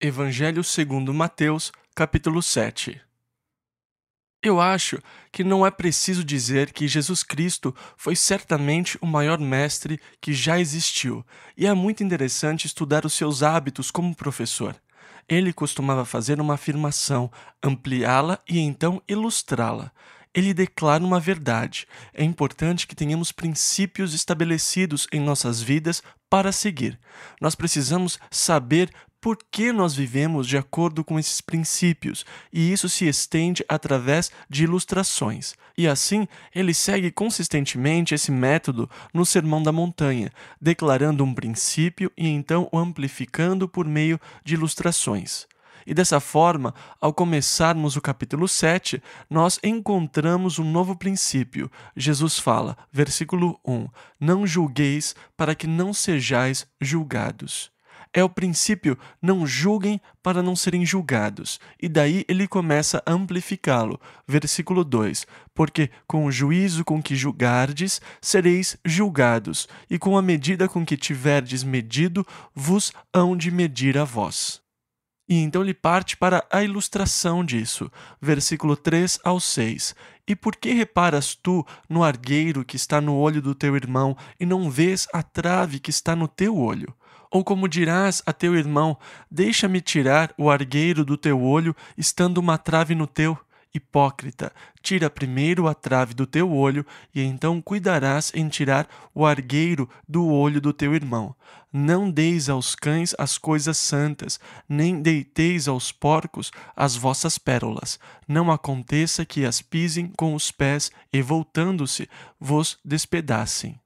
Evangelho segundo Mateus, capítulo 7. Eu acho que não é preciso dizer que Jesus Cristo foi certamente o maior mestre que já existiu, e é muito interessante estudar os seus hábitos como professor. Ele costumava fazer uma afirmação, ampliá-la e então ilustrá-la. Ele declara uma verdade. É importante que tenhamos princípios estabelecidos em nossas vidas para seguir. Nós precisamos saber por que nós vivemos de acordo com esses princípios, e isso se estende através de ilustrações. E assim, ele segue consistentemente esse método no Sermão da Montanha, declarando um princípio e então o amplificando por meio de ilustrações. E dessa forma, ao começarmos o capítulo 7, nós encontramos um novo princípio. Jesus fala, versículo 1, não julgueis para que não sejais julgados. É o princípio não julguem para não serem julgados. E daí ele começa a amplificá-lo. Versículo 2. Porque com o juízo com que julgardes, sereis julgados, e com a medida com que tiverdes medido, vos hão de medir a vós. E então ele parte para a ilustração disso, versículo 3 ao 6. E por que reparas tu no argueiro que está no olho do teu irmão, e não vês a trave que está no teu olho? Ou como dirás a teu irmão, deixa-me tirar o argueiro do teu olho, estando uma trave no teu? Hipócrita, tira primeiro a trave do teu olho, e então cuidarás em tirar o argueiro do olho do teu irmão. Não deis aos cães as coisas santas, nem deiteis aos porcos as vossas pérolas. Não aconteça que as pisem com os pés e, voltando-se, vos despedacem.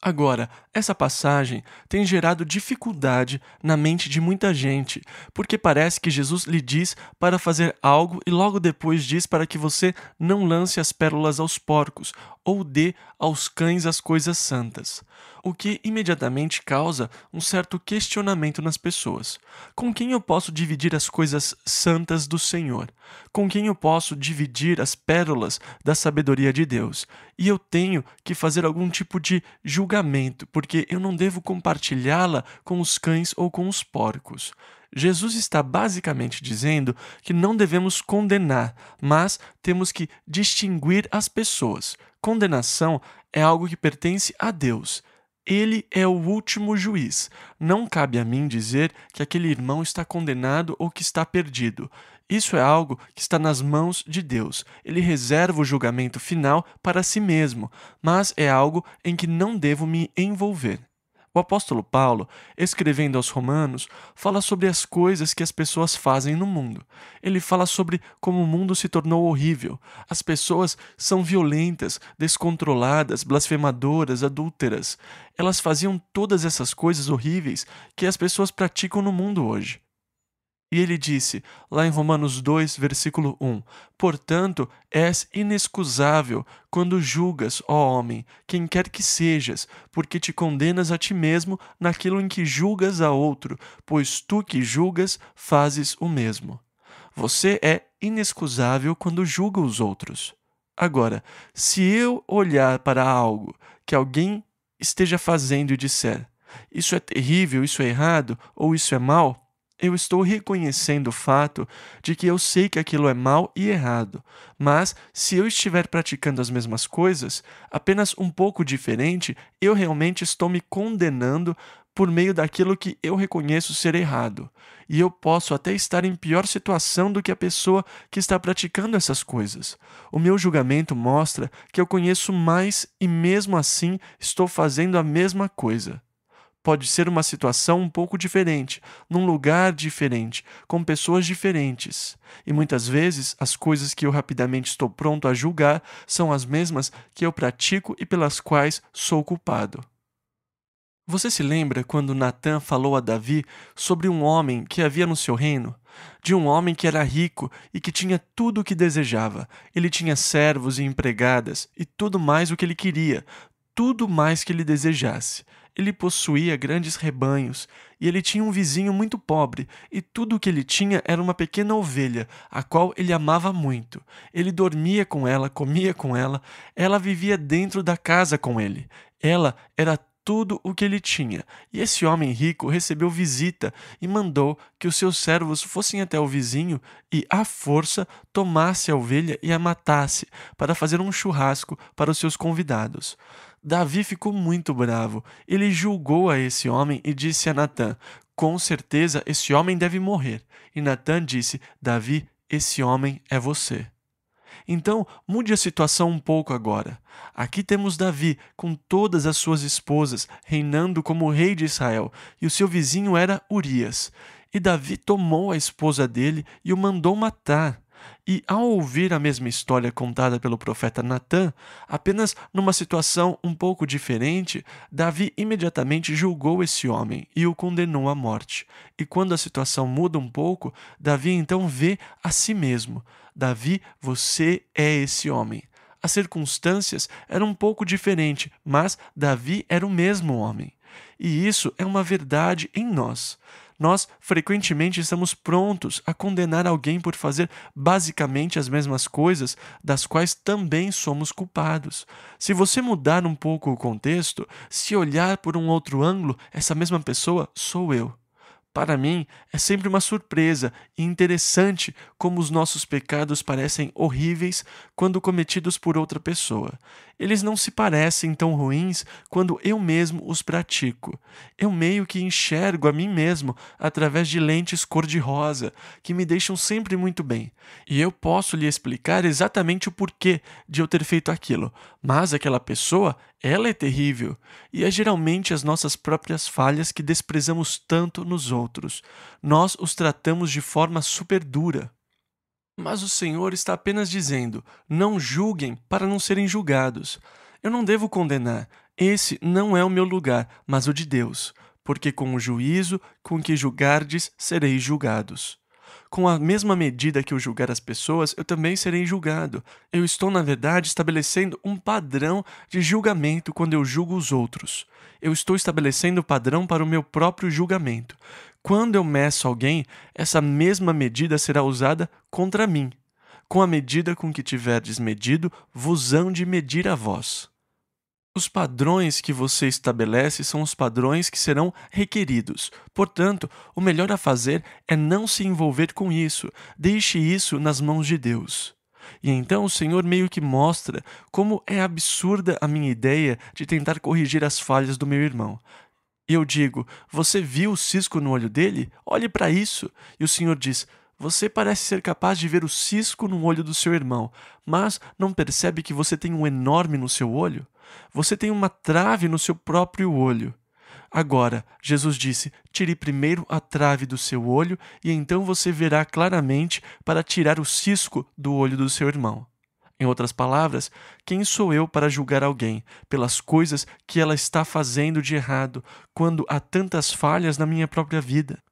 Agora, essa passagem tem gerado dificuldade na mente de muita gente, porque parece que Jesus lhe diz para fazer algo e logo depois diz para que você não lance as pérolas aos porcos ou dê aos cães as coisas santas, o que imediatamente causa um certo questionamento nas pessoas. Com quem eu posso dividir as coisas santas do Senhor? Com quem eu posso dividir as pérolas da sabedoria de Deus? E eu tenho que fazer algum tipo de julgamento, porque eu não devo compartilhá-la com os cães ou com os porcos. Jesus está basicamente dizendo que não devemos condenar, mas temos que distinguir as pessoas. Condenação é algo que pertence a Deus. Ele é o último juiz. Não cabe a mim dizer que aquele irmão está condenado ou que está perdido. Isso é algo que está nas mãos de Deus. Ele reserva o julgamento final para si mesmo, mas é algo em que não devo me envolver. O apóstolo Paulo, escrevendo aos Romanos, fala sobre as coisas que as pessoas fazem no mundo. Ele fala sobre como o mundo se tornou horrível. As pessoas são violentas, descontroladas, blasfemadoras, adúlteras. Elas faziam todas essas coisas horríveis que as pessoas praticam no mundo hoje. E ele disse, lá em Romanos 2, versículo 1, portanto, és inexcusável quando julgas, ó homem, quem quer que sejas, porque te condenas a ti mesmo naquilo em que julgas a outro, pois tu que julgas fazes o mesmo. Você é inexcusável quando julga os outros. Agora, se eu olhar para algo que alguém esteja fazendo e disser, isso é terrível, isso é errado, ou isso é mal, eu estou reconhecendo o fato de que eu sei que aquilo é mal e errado, mas se eu estiver praticando as mesmas coisas, apenas um pouco diferente, eu realmente estou me condenando por meio daquilo que eu reconheço ser errado. E eu posso até estar em pior situação do que a pessoa que está praticando essas coisas. O meu julgamento mostra que eu conheço mais e mesmo assim estou fazendo a mesma coisa. Pode ser uma situação um pouco diferente, num lugar diferente, com pessoas diferentes. E muitas vezes, as coisas que eu rapidamente estou pronto a julgar são as mesmas que eu pratico e pelas quais sou culpado. Você se lembra quando Natã falou a Davi sobre um homem que havia no seu reino? De um homem que era rico e que tinha tudo o que desejava. Ele tinha servos e empregadas e tudo mais o que ele queria, tudo mais que ele desejasse. Ele possuía grandes rebanhos, e ele tinha um vizinho muito pobre, e tudo o que ele tinha era uma pequena ovelha, a qual ele amava muito. Ele dormia com ela, comia com ela, ela vivia dentro da casa com ele. Ela era tudo o que ele tinha. E esse homem rico recebeu visita e mandou que os seus servos fossem até o vizinho e, à força, tomasse a ovelha e a matasse para fazer um churrasco para os seus convidados. Davi ficou muito bravo. Ele julgou a esse homem e disse a Natã: com certeza esse homem deve morrer. E Natã disse: Davi, esse homem é você. Então, mude a situação um pouco agora. Aqui temos Davi com todas as suas esposas, reinando como rei de Israel, e o seu vizinho era Urias. E Davi tomou a esposa dele e o mandou matar. E ao ouvir a mesma história contada pelo profeta Natã, apenas numa situação um pouco diferente, Davi imediatamente julgou esse homem e o condenou à morte. E quando a situação muda um pouco, Davi então vê a si mesmo. Davi, você é esse homem. As circunstâncias eram um pouco diferentes, mas Davi era o mesmo homem. E isso é uma verdade em nós. Nós, frequentemente, estamos prontos a condenar alguém por fazer basicamente as mesmas coisas das quais também somos culpados. Se você mudar um pouco o contexto, se olhar por um outro ângulo, essa mesma pessoa sou eu. Para mim, é sempre uma surpresa e interessante como os nossos pecados parecem horríveis quando cometidos por outra pessoa. Eles não se parecem tão ruins quando eu mesmo os pratico. Eu meio que enxergo a mim mesmo através de lentes cor-de-rosa, que me deixam sempre muito bem. E eu posso lhe explicar exatamente o porquê de eu ter feito aquilo. Mas aquela pessoa, ela é terrível. E é geralmente as nossas próprias falhas que desprezamos tanto nos outros. Nós os tratamos de forma super dura. Mas o Senhor está apenas dizendo: não julguem para não serem julgados. Eu não devo condenar. Esse não é o meu lugar, mas o de Deus. Porque com o juízo com que julgardes, sereis julgados. Com a mesma medida que eu julgar as pessoas, eu também serei julgado. Eu estou, na verdade, estabelecendo um padrão de julgamento quando eu julgo os outros. Eu estou estabelecendo o padrão para o meu próprio julgamento. Quando eu meço alguém, essa mesma medida será usada contra mim. Com a medida com que tiverdes medido, vos hão de medir a vós. Os padrões que você estabelece são os padrões que serão requeridos. Portanto, o melhor a fazer é não se envolver com isso. Deixe isso nas mãos de Deus. E então o Senhor meio que mostra como é absurda a minha ideia de tentar corrigir as falhas do meu irmão. Eu digo: você viu o cisco no olho dele? Olhe para isso. E o Senhor diz: você parece ser capaz de ver o cisco no olho do seu irmão, mas não percebe que você tem um enorme no seu olho? Você tem uma trave no seu próprio olho. Agora, Jesus disse: tire primeiro a trave do seu olho e então você verá claramente para tirar o cisco do olho do seu irmão. Em outras palavras, quem sou eu para julgar alguém pelas coisas que ela está fazendo de errado, quando há tantas falhas na minha própria vida?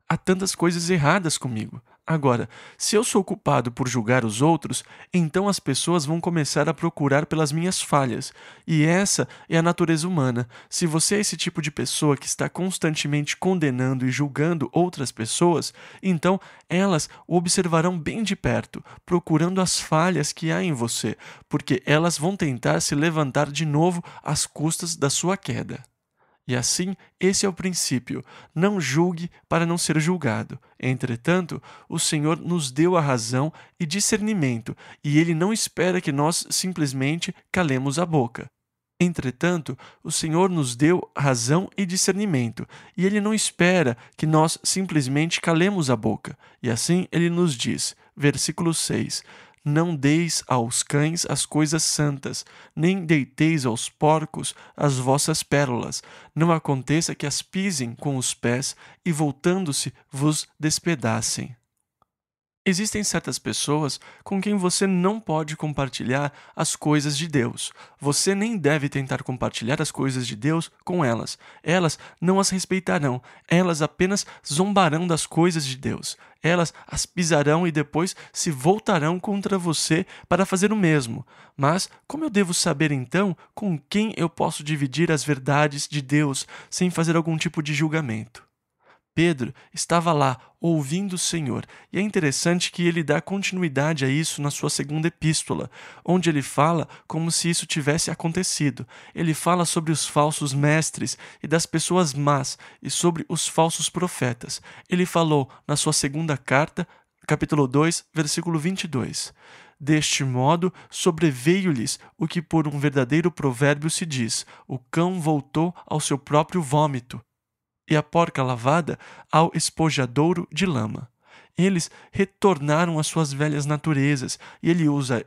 Há tantas coisas erradas comigo. Agora, se eu sou culpado por julgar os outros, então as pessoas vão começar a procurar pelas minhas falhas. E essa é a natureza humana. Se você é esse tipo de pessoa que está constantemente condenando e julgando outras pessoas, então elas o observarão bem de perto, procurando as falhas que há em você, porque elas vão tentar se levantar de novo às custas da sua queda. E assim, esse é o princípio: não julgue para não ser julgado. Entretanto, o Senhor nos deu a razão e discernimento, e Ele não espera que nós simplesmente calemos a boca. Entretanto, o Senhor nos deu razão e discernimento, e Ele não espera que nós simplesmente calemos a boca. E assim Ele nos diz, versículo 6, não deis aos cães as coisas santas, nem deiteis aos porcos as vossas pérolas. Não aconteça que as pisem com os pés e, voltando-se, vos despedacem. Existem certas pessoas com quem você não pode compartilhar as coisas de Deus. Você nem deve tentar compartilhar as coisas de Deus com elas. Elas não as respeitarão. Elas apenas zombarão das coisas de Deus. Elas as pisarão e depois se voltarão contra você para fazer o mesmo. Mas como eu devo saber então com quem eu posso dividir as verdades de Deus sem fazer algum tipo de julgamento? Pedro estava lá ouvindo o Senhor, e é interessante que ele dá continuidade a isso na sua segunda epístola, onde ele fala como se isso tivesse acontecido. Ele fala sobre os falsos mestres e das pessoas más e sobre os falsos profetas. Ele falou na sua segunda carta, capítulo 2, versículo 22. Deste modo, sobreveio-lhes o que por um verdadeiro provérbio se diz: o cão voltou ao seu próprio vômito, e a porca lavada ao espojadouro de lama. Eles retornaram às suas velhas naturezas, e ele usa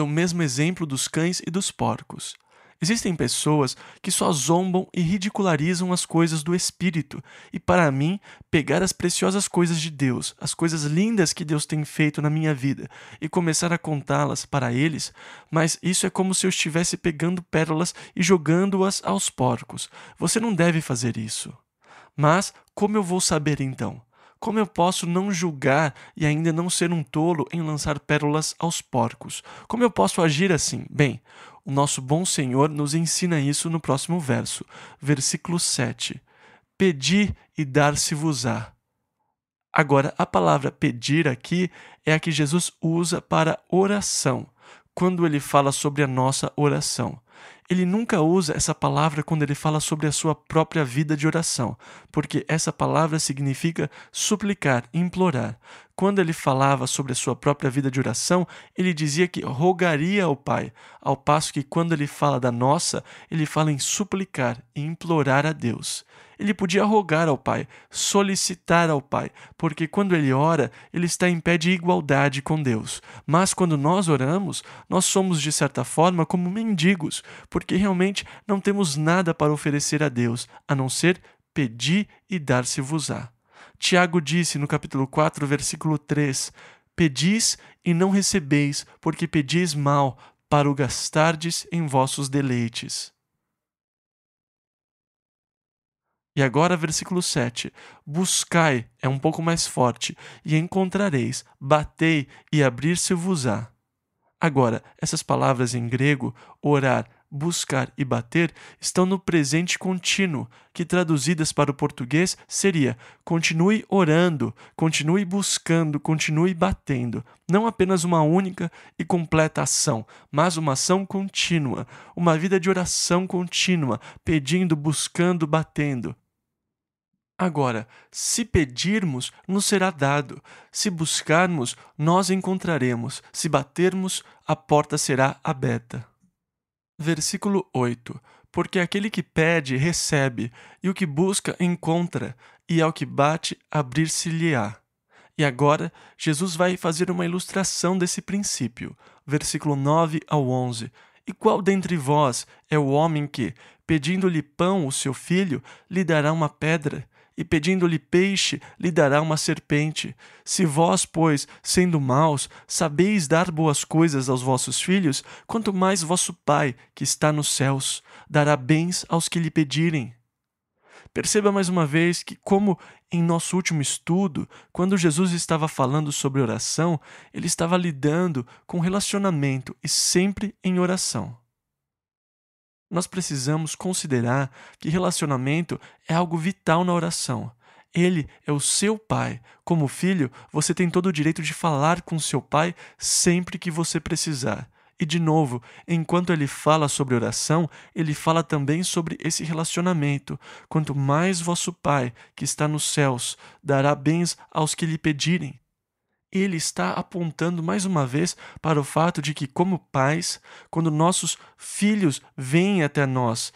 o mesmo exemplo dos cães e dos porcos. Existem pessoas que só zombam e ridicularizam as coisas do Espírito, e para mim, pegar as preciosas coisas de Deus, as coisas lindas que Deus tem feito na minha vida, e começar a contá-las para eles, mas isso é como se eu estivesse pegando pérolas e jogando-as aos porcos. Você não deve fazer isso. Mas como eu vou saber então? Como eu posso não julgar e ainda não ser um tolo em lançar pérolas aos porcos? Como eu posso agir assim? Bem, o nosso bom Senhor nos ensina isso no próximo verso, versículo 7. Pedi e dar-se-vos-á. Agora, a palavra pedir aqui é a que Jesus usa para oração, quando ele fala sobre a nossa oração. Ele nunca usa essa palavra quando ele fala sobre a sua própria vida de oração, porque essa palavra significa suplicar, implorar. Quando ele falava sobre a sua própria vida de oração, ele dizia que rogaria ao Pai, ao passo que quando ele fala da nossa, ele fala em suplicar e implorar a Deus. Ele podia rogar ao Pai, solicitar ao Pai, porque quando ele ora, ele está em pé de igualdade com Deus. Mas quando nós oramos, nós somos de certa forma como mendigos, porque realmente não temos nada para oferecer a Deus, a não ser pedir e dar-se-vos-á. Tiago disse no capítulo 4, versículo 3, pedis e não recebeis, porque pedis mal, para o gastardes em vossos deleites. E agora, versículo 7. Buscai, é um pouco mais forte, e encontrareis, batei e abrir-se-vos-á. Agora, essas palavras em grego, orar, buscar e bater, estão no presente contínuo, que traduzidas para o português seria continue orando, continue buscando, continue batendo. Não apenas uma única e completa ação, mas uma ação contínua, uma vida de oração contínua, pedindo, buscando, batendo. Agora, se pedirmos, nos será dado. Se buscarmos, nós encontraremos. Se batermos, a porta será aberta. Versículo 8. Porque aquele que pede, recebe, e o que busca, encontra, e ao que bate, abrir-se-lhe-á. E agora, Jesus vai fazer uma ilustração desse princípio. Versículo 9 ao 11. E qual dentre vós é o homem que, pedindo-lhe pão o seu filho, lhe dará uma pedra? E pedindo-lhe peixe, lhe dará uma serpente. Se vós, pois, sendo maus, sabeis dar boas coisas aos vossos filhos, quanto mais vosso Pai, que está nos céus, dará bens aos que lhe pedirem. Perceba mais uma vez que, como em nosso último estudo, quando Jesus estava falando sobre oração, ele estava lidando com relacionamento e sempre em oração. Nós precisamos considerar que relacionamento é algo vital na oração. Ele é o seu pai. Como filho, você tem todo o direito de falar com seu pai sempre que você precisar. E, de novo, enquanto ele fala sobre oração, ele fala também sobre esse relacionamento. Quanto mais vosso Pai, que está nos céus, dará bens aos que lhe pedirem. Ele está apontando mais uma vez para o fato de que, como pais, quando nossos filhos vêm até nós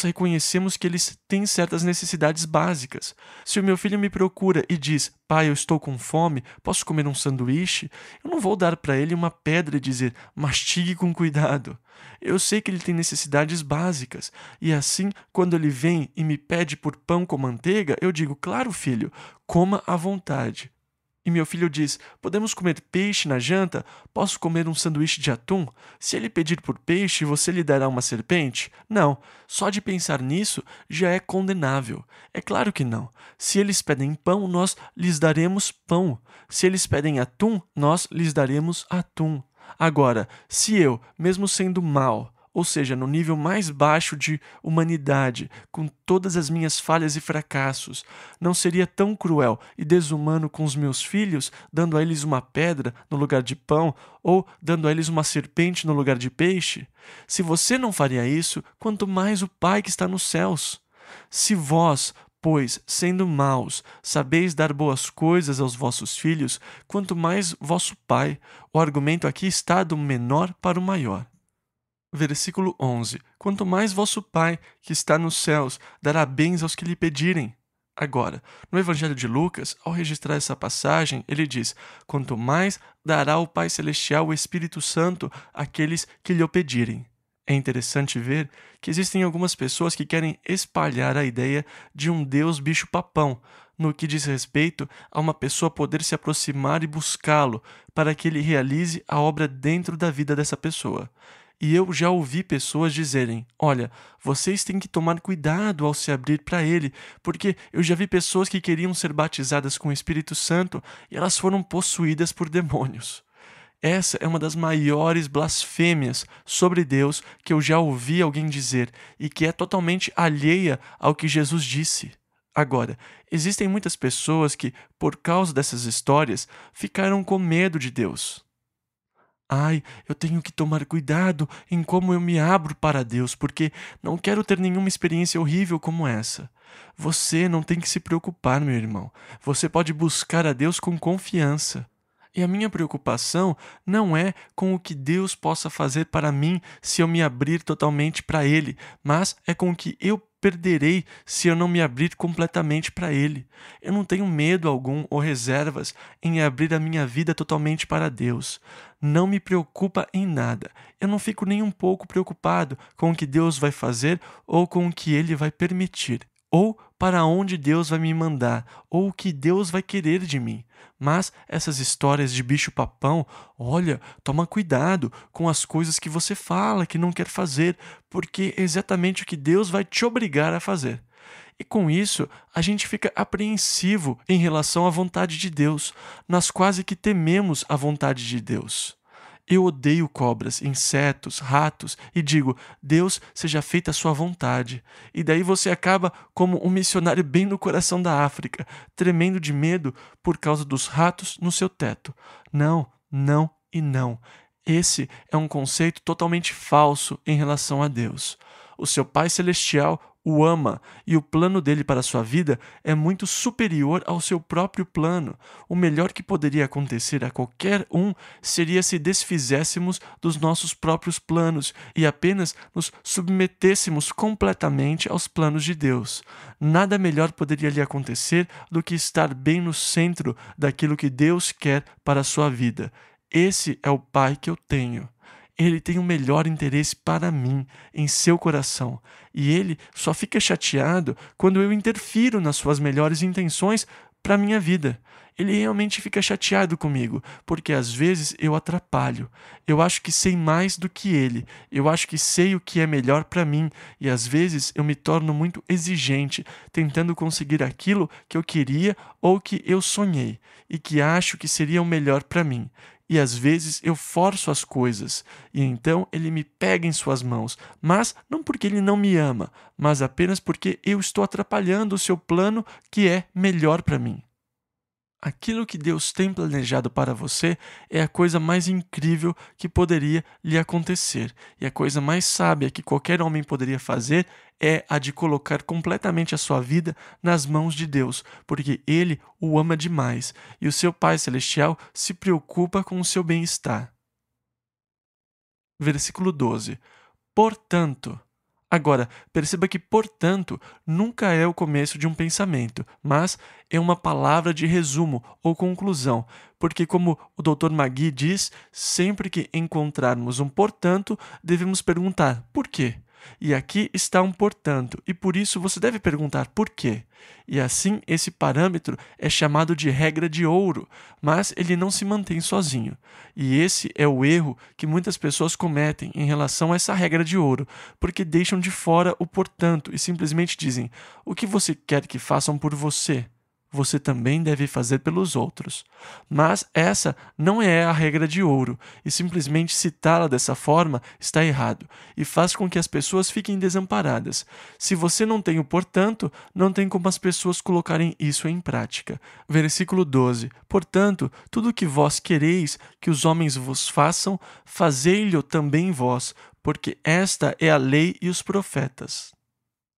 reconhecemos que eles têm certas necessidades básicas. Se o meu filho me procura e diz, pai, eu estou com fome, posso comer um sanduíche? Eu não vou dar para ele uma pedra e dizer, mastigue com cuidado. Eu sei que ele tem necessidades básicas. E assim, quando ele vem e me pede por pão com manteiga, eu digo, claro, filho, coma à vontade. E meu filho diz, podemos comer peixe na janta? Posso comer um sanduíche de atum? Se ele pedir por peixe, você lhe dará uma serpente? Não, só de pensar nisso já é condenável. É claro que não. Se eles pedem pão, nós lhes daremos pão. Se eles pedem atum, nós lhes daremos atum. Agora, se eu, mesmo sendo mau, ou seja, no nível mais baixo de humanidade, com todas as minhas falhas e fracassos, não seria tão cruel e desumano com os meus filhos, dando a eles uma pedra no lugar de pão, ou dando a eles uma serpente no lugar de peixe? Se você não faria isso, quanto mais o Pai que está nos céus. Se vós, pois, sendo maus, sabeis dar boas coisas aos vossos filhos, quanto mais vosso Pai. O argumento aqui está do menor para o maior. Versículo 11. Quanto mais vosso Pai, que está nos céus, dará bens aos que lhe pedirem. Agora, no Evangelho de Lucas, ao registrar essa passagem, ele diz: quanto mais dará o Pai Celestial o Espírito Santo àqueles que lhe o pedirem. É interessante ver que existem algumas pessoas que querem espalhar a ideia de um Deus bicho-papão, no que diz respeito a uma pessoa poder se aproximar e buscá-lo para que ele realize a obra dentro da vida dessa pessoa. E eu já ouvi pessoas dizerem: olha, vocês têm que tomar cuidado ao se abrir para ele, porque eu já vi pessoas que queriam ser batizadas com o Espírito Santo e elas foram possuídas por demônios. Essa é uma das maiores blasfêmias sobre Deus que eu já ouvi alguém dizer e que é totalmente alheia ao que Jesus disse. Agora, existem muitas pessoas que, por causa dessas histórias, ficaram com medo de Deus. Ai, eu tenho que tomar cuidado em como eu me abro para Deus, porque não quero ter nenhuma experiência horrível como essa. Você não tem que se preocupar, meu irmão. Você pode buscar a Deus com confiança. E a minha preocupação não é com o que Deus possa fazer para mim se eu me abrir totalmente para Ele, mas é com o que eu perderei se eu não me abrir completamente para Ele. Eu não tenho medo algum ou reservas em abrir a minha vida totalmente para Deus. Não me preocupa em nada. Eu não fico nem um pouco preocupado com o que Deus vai fazer ou com o que Ele vai permitir, ou para onde Deus vai me mandar, ou o que Deus vai querer de mim. Mas essas histórias de bicho-papão, olha, toma cuidado com as coisas que você fala que não quer fazer, porque é exatamente o que Deus vai te obrigar a fazer. E com isso, a gente fica apreensivo em relação à vontade de Deus. Nós quase que tememos a vontade de Deus. Eu odeio cobras, insetos, ratos e digo: Deus, seja feita a sua vontade. E daí você acaba como um missionário bem no coração da África, tremendo de medo por causa dos ratos no seu teto. Não, não e não. Esse é um conceito totalmente falso em relação a Deus. O seu Pai Celestial o ama e o plano dele para a sua vida é muito superior ao seu próprio plano. O melhor que poderia acontecer a qualquer um seria se desfizéssemos dos nossos próprios planos e apenas nos submetêssemos completamente aos planos de Deus. Nada melhor poderia lhe acontecer do que estar bem no centro daquilo que Deus quer para a sua vida. Esse é o Pai que eu tenho. Ele tem o melhor interesse para mim, em seu coração, e ele só fica chateado quando eu interfiro nas suas melhores intenções para a minha vida. Ele realmente fica chateado comigo, porque às vezes eu atrapalho. Eu acho que sei mais do que ele, eu acho que sei o que é melhor para mim, e às vezes eu me torno muito exigente, tentando conseguir aquilo que eu queria ou que eu sonhei, e que acho que seria o melhor para mim. E às vezes eu forço as coisas, e então ele me pega em suas mãos, mas não porque ele não me ama, mas apenas porque eu estou atrapalhando o seu plano que é melhor para mim. Aquilo que Deus tem planejado para você é a coisa mais incrível que poderia lhe acontecer. E a coisa mais sábia que qualquer homem poderia fazer é a de colocar completamente a sua vida nas mãos de Deus, porque Ele o ama demais e o seu Pai Celestial se preocupa com o seu bem-estar. Versículo 12. Portanto. Agora, perceba que portanto nunca é o começo de um pensamento, mas é uma palavra de resumo ou conclusão, porque como o Dr. Magui diz, sempre que encontrarmos um portanto, devemos perguntar por quê? E aqui está um portanto, e por isso você deve perguntar por quê. E assim esse parâmetro é chamado de regra de ouro, mas ele não se mantém sozinho. E esse é o erro que muitas pessoas cometem em relação a essa regra de ouro, porque deixam de fora o portanto e simplesmente dizem: o que você quer que façam por você? você também deve fazer pelos outros. Mas essa não é a regra de ouro, e simplesmente citá-la dessa forma está errado, e faz com que as pessoas fiquem desamparadas. Se você não tem o portanto, não tem como as pessoas colocarem isso em prática. Versículo 12. Portanto, tudo o que vós quereis que os homens vos façam, fazei-lhe também vós, porque esta é a lei e os profetas.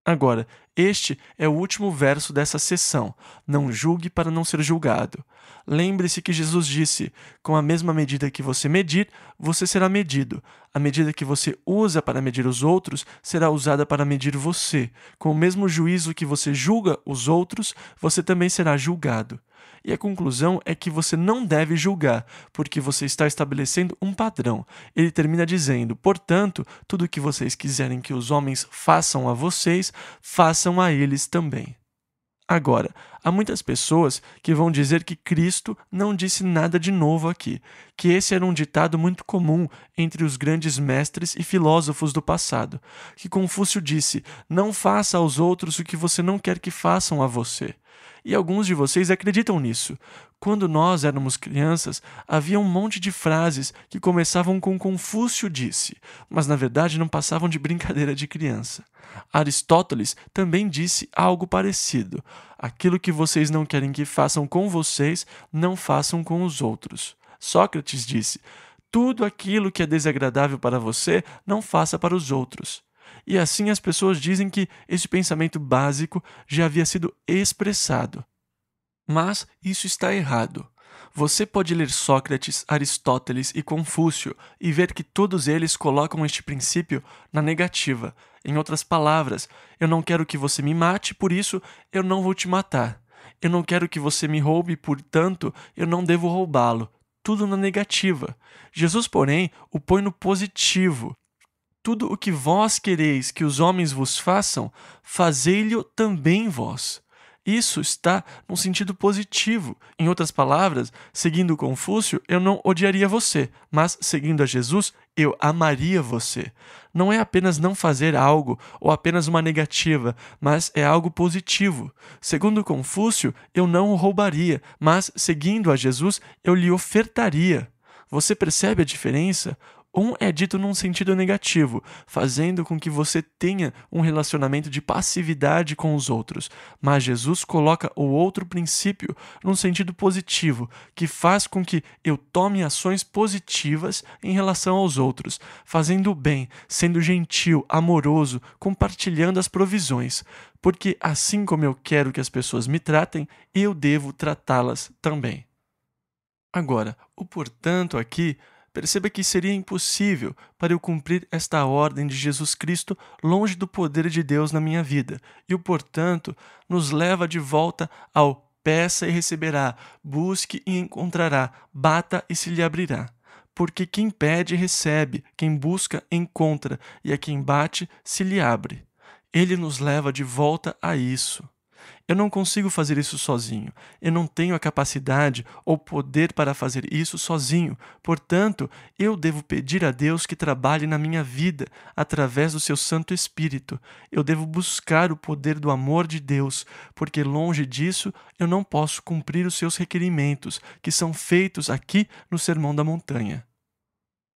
Agora, este é o último verso dessa sessão. Não julgue para não ser julgado. Lembre-se que Jesus disse: com a mesma medida que você medir, você será medido. A medida que você usa para medir os outros será usada para medir você. Com o mesmo juízo que você julga os outros, você também será julgado. E a conclusão é que você não deve julgar, porque você está estabelecendo um padrão. Ele termina dizendo: portanto, tudo o que vocês quiserem que os homens façam a vocês, façam a eles também. Agora, há muitas pessoas que vão dizer que Cristo não disse nada de novo aqui, que esse era um ditado muito comum entre os grandes mestres e filósofos do passado, que Confúcio disse: não faça aos outros o que você não quer que façam a você. E alguns de vocês acreditam nisso. Quando nós éramos crianças, havia um monte de frases que começavam com Confúcio disse, mas na verdade não passavam de brincadeira de criança. Aristóteles também disse algo parecido. Aquilo que vocês não querem que façam com vocês, não façam com os outros. Sócrates disse: tudo aquilo que é desagradável para você, não faça para os outros. E assim as pessoas dizem que esse pensamento básico já havia sido expressado. Mas isso está errado. Você pode ler Sócrates, Aristóteles e Confúcio e ver que todos eles colocam este princípio na negativa. Em outras palavras, eu não quero que você me mate, por isso eu não vou te matar. Eu não quero que você me roube, portanto, eu não devo roubá-lo. Tudo na negativa. Jesus, porém, o põe no positivo. Tudo o que vós quereis que os homens vos façam, fazei-lhe também vós. Isso está num sentido positivo. Em outras palavras, seguindo Confúcio, eu não odiaria você, mas seguindo a Jesus, eu amaria você. Não é apenas não fazer algo ou apenas uma negativa, mas é algo positivo. Segundo Confúcio, eu não o roubaria, mas seguindo a Jesus, eu lhe ofertaria. Você percebe a diferença? Um é dito num sentido negativo, fazendo com que você tenha um relacionamento de passividade com os outros. Mas Jesus coloca o outro princípio num sentido positivo, que faz com que eu tome ações positivas em relação aos outros, fazendo o bem, sendo gentil, amoroso, compartilhando as provisões. Porque assim como eu quero que as pessoas me tratem, eu devo tratá-las também. Agora, o portanto aqui, perceba que seria impossível para eu cumprir esta ordem de Jesus Cristo longe do poder de Deus na minha vida. E o portanto nos leva de volta ao peça e receberá, busque e encontrará, bata e se lhe abrirá. Porque quem pede recebe, quem busca encontra, e a quem bate se lhe abre. Ele nos leva de volta a isso. Eu não consigo fazer isso sozinho. Eu não tenho a capacidade ou poder para fazer isso sozinho. Portanto, eu devo pedir a Deus que trabalhe na minha vida através do seu Santo Espírito. Eu devo buscar o poder do amor de Deus, porque longe disso eu não posso cumprir os seus requerimentos, que são feitos aqui no Sermão da Montanha.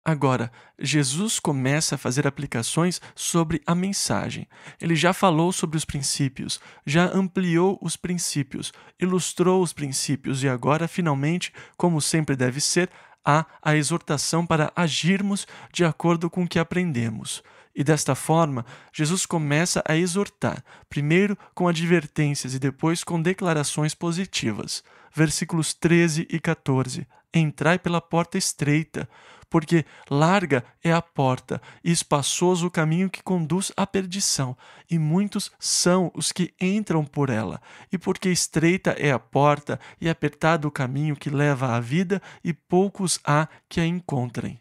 Agora, Jesus começa a fazer aplicações sobre a mensagem. Ele já falou sobre os princípios, já ampliou os princípios, ilustrou os princípios e agora, finalmente, como sempre deve ser, há a exortação para agirmos de acordo com o que aprendemos. E desta forma, Jesus começa a exortar, primeiro com advertências e depois com declarações positivas. Versículos 13 e 14. Entrai pela porta estreita, porque larga é a porta e espaçoso o caminho que conduz à perdição, e muitos são os que entram por ela. E porque estreita é a porta e apertado o caminho que leva à vida, e poucos há que a encontrem.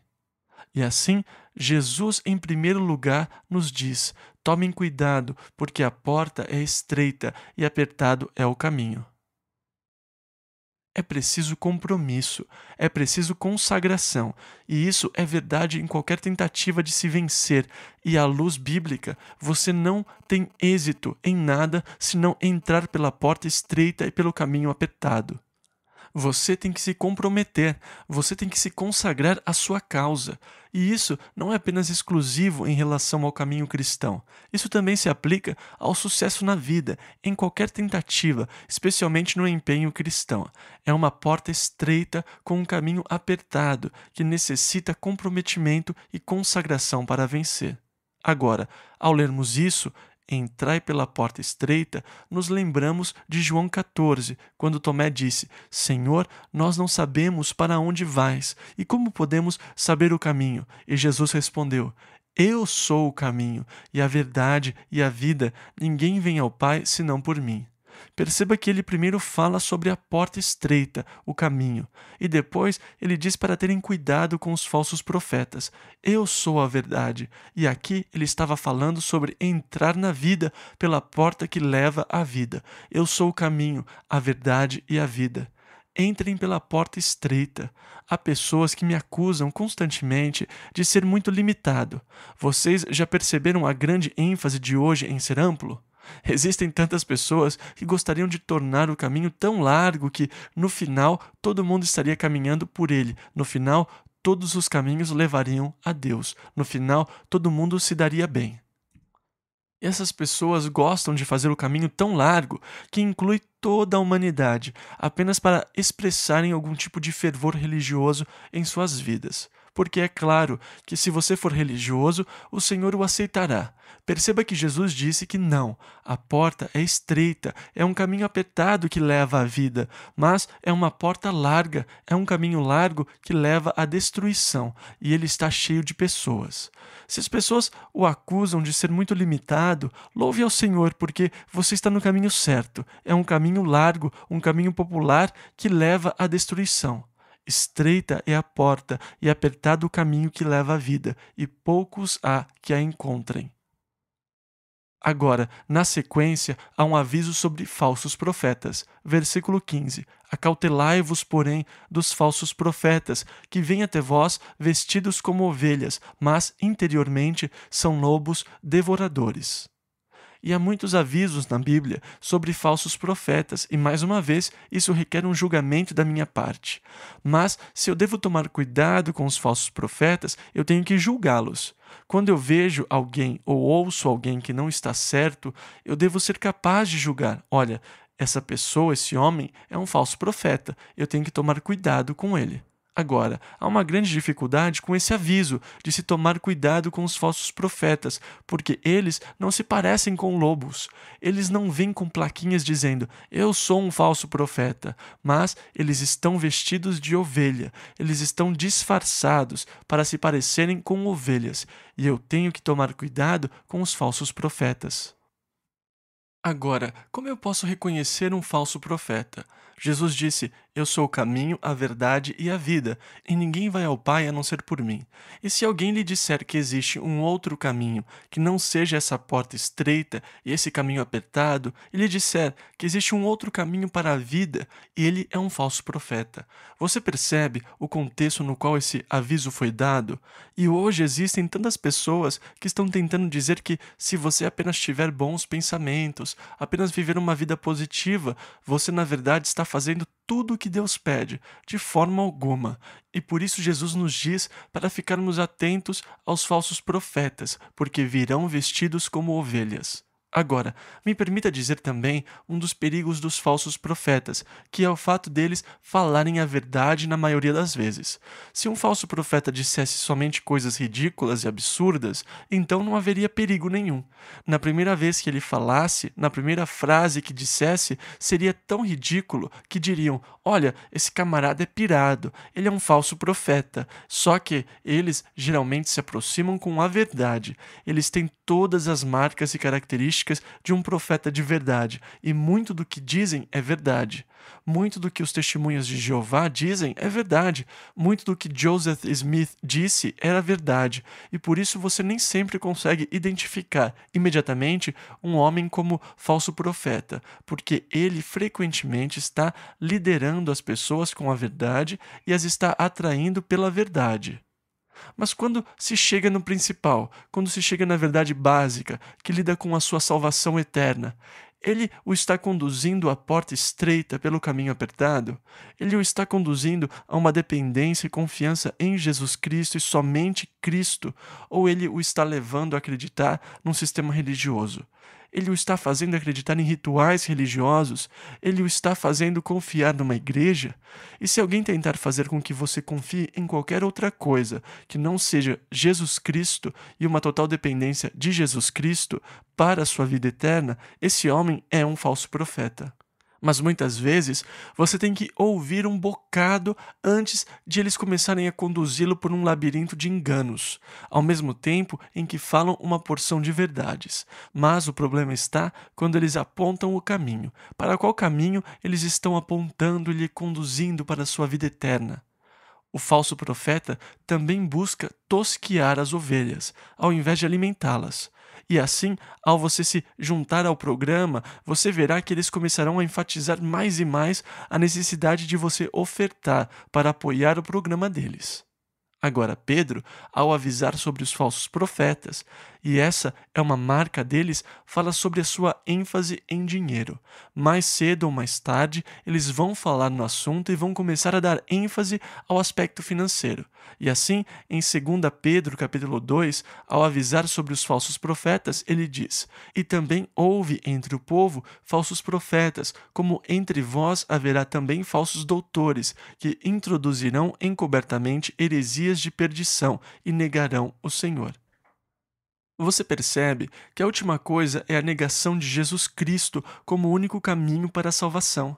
E assim, Jesus, em primeiro lugar, nos diz: tomem cuidado, porque a porta é estreita e apertado é o caminho. é preciso compromisso, é preciso consagração, e isso é verdade em qualquer tentativa de se vencer, e à luz bíblica, você não tem êxito em nada se não entrar pela porta estreita e pelo caminho apertado. Você tem que se comprometer, você tem que se consagrar à sua causa. E isso não é apenas exclusivo em relação ao caminho cristão. Isso também se aplica ao sucesso na vida, em qualquer tentativa, especialmente no empenho cristão. É uma porta estreita com um caminho apertado que necessita comprometimento e consagração para vencer. Agora, ao lermos isso, entrai pela porta estreita, nos lembramos de João 14, quando Tomé disse: Senhor, nós não sabemos para onde vais, e como podemos saber o caminho? E Jesus respondeu: Eu sou o caminho, e a verdade e a vida, ninguém vem ao Pai senão por mim. Perceba que ele primeiro fala sobre a porta estreita, o caminho, e depois ele diz para terem cuidado com os falsos profetas. Eu sou a verdade. E aqui ele estava falando sobre entrar na vida pela porta que leva à vida. Eu sou o caminho, a verdade e a vida. Entrem pela porta estreita. Há pessoas que me acusam constantemente de ser muito limitado. Vocês já perceberam a grande ênfase de hoje em ser amplo? Existem tantas pessoas que gostariam de tornar o caminho tão largo que, no final, todo mundo estaria caminhando por ele. No final, todos os caminhos levariam a Deus. No final, todo mundo se daria bem. E essas pessoas gostam de fazer o caminho tão largo que inclui toda a humanidade, apenas para expressarem algum tipo de fervor religioso em suas vidas. Porque é claro que se você for religioso, o Senhor o aceitará. Perceba que Jesus disse que não, a porta é estreita, é um caminho apertado que leva à vida, mas é uma porta larga, é um caminho largo que leva à destruição, e ele está cheio de pessoas. Se as pessoas o acusam de ser muito limitado, louve ao Senhor, porque você está no caminho certo. É um caminho largo, um caminho popular que leva à destruição. Estreita é a porta e apertado o caminho que leva à vida, e poucos há que a encontrem. Agora, na sequência, há um aviso sobre falsos profetas. Versículo 15. Acautelai-vos, porém, dos falsos profetas, que vêm até vós vestidos como ovelhas, mas interiormente são lobos devoradores. E há muitos avisos na Bíblia sobre falsos profetas, e mais uma vez, isso requer um julgamento da minha parte. Mas, se eu devo tomar cuidado com os falsos profetas, eu tenho que julgá-los. Quando eu vejo alguém ou ouço alguém que não está certo, eu devo ser capaz de julgar. Olha, essa pessoa, esse homem, é um falso profeta, eu tenho que tomar cuidado com ele. Agora, há uma grande dificuldade com esse aviso de se tomar cuidado com os falsos profetas, porque eles não se parecem com lobos. Eles não vêm com plaquinhas dizendo, eu sou um falso profeta, mas eles estão vestidos de ovelha, eles estão disfarçados para se parecerem com ovelhas, e eu tenho que tomar cuidado com os falsos profetas. Agora, como eu posso reconhecer um falso profeta? Jesus disse, eu sou o caminho, a verdade e a vida, e ninguém vai ao Pai a não ser por mim. E se alguém lhe disser que existe um outro caminho, que não seja essa porta estreita e esse caminho apertado, e lhe disser que existe um outro caminho para a vida, ele é um falso profeta. Você percebe o contexto no qual esse aviso foi dado? E hoje existem tantas pessoas que estão tentando dizer que se você apenas tiver bons pensamentos, apenas viver uma vida positiva, você na verdade está fazendo tudo o que Deus pede, de forma alguma. E por isso Jesus nos diz para ficarmos atentos aos falsos profetas, porque virão vestidos como ovelhas. Agora, me permita dizer também um dos perigos dos falsos profetas, que é o fato deles falarem a verdade na maioria das vezes. Se um falso profeta dissesse somente coisas ridículas e absurdas, então não haveria perigo nenhum. Na primeira vez que ele falasse, na primeira frase que dissesse, seria tão ridículo que diriam, olha, esse camarada é pirado, ele é um falso profeta. Só que eles geralmente se aproximam com a verdade. Eles têm todas as marcas e características características de um profeta de verdade, e muito do que dizem é verdade. Muito do que os testemunhas de Jeová dizem é verdade. Muito do que Joseph Smith disse era verdade, e por isso você nem sempre consegue identificar imediatamente um homem como falso profeta, porque ele frequentemente está liderando as pessoas com a verdade e as está atraindo pela verdade. Mas quando se chega no principal, quando se chega na verdade básica, que lida com a sua salvação eterna, ele o está conduzindo à porta estreita pelo caminho apertado? Ele o está conduzindo a uma dependência e confiança em Jesus Cristo e somente Cristo? Ou ele o está levando a acreditar num sistema religioso? Ele o está fazendo acreditar em rituais religiosos? Ele o está fazendo confiar numa igreja? E se alguém tentar fazer com que você confie em qualquer outra coisa que não seja Jesus Cristo e uma total dependência de Jesus Cristo para a sua vida eterna, esse homem é um falso profeta. Mas muitas vezes você tem que ouvir um bocado antes de eles começarem a conduzi-lo por um labirinto de enganos, ao mesmo tempo em que falam uma porção de verdades. Mas o problema está quando eles apontam o caminho. Para qual caminho eles estão apontando e lhe conduzindo para a sua vida eterna? O falso profeta também busca tosquiar as ovelhas, ao invés de alimentá-las. E assim, ao você se juntar ao programa, você verá que eles começarão a enfatizar mais e mais a necessidade de você ofertar para apoiar o programa deles. Agora, Pedro, ao avisar sobre os falsos profetas, e essa é uma marca deles, fala sobre a sua ênfase em dinheiro. Mais cedo ou mais tarde, eles vão falar no assunto e vão começar a dar ênfase ao aspecto financeiro. E assim, em 2 Pedro, capítulo 2, ao avisar sobre os falsos profetas, ele diz: "E também houve entre o povo falsos profetas, como entre vós haverá também falsos doutores, que introduzirão encobertamente heresias de perdição e negarão o Senhor." Você percebe que a última coisa é a negação de Jesus Cristo como o único caminho para a salvação.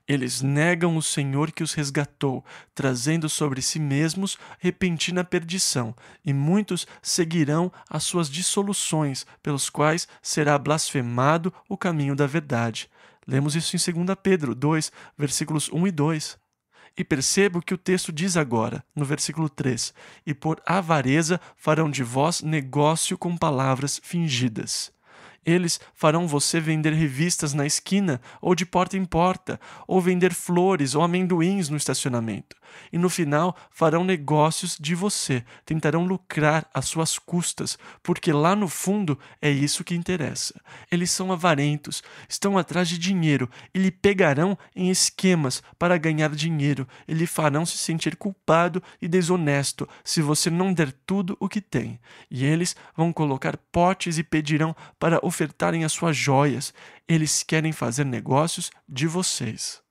Eles negam o Senhor que os resgatou, trazendo sobre si mesmos repentina perdição, e muitos seguirão as suas dissoluções, pelos quais será blasfemado o caminho da verdade. Lemos isso em 2 Pedro 2, versículos 1 e 2. E perceba o que o texto diz agora, no versículo 3: "E por avareza farão de vós negócio com palavras fingidas." Eles farão você vender revistas na esquina, ou de porta em porta, ou vender flores ou amendoins no estacionamento. E no final farão negócios de você, tentarão lucrar às suas custas, porque lá no fundo é isso que interessa. Eles são avarentos, estão atrás de dinheiro e lhe pegarão em esquemas para ganhar dinheiro e lhe farão se sentir culpado e desonesto se você não der tudo o que tem. E eles vão colocar potes e pedirão para ofertarem as suas joias. Eles querem fazer negócios de vocês.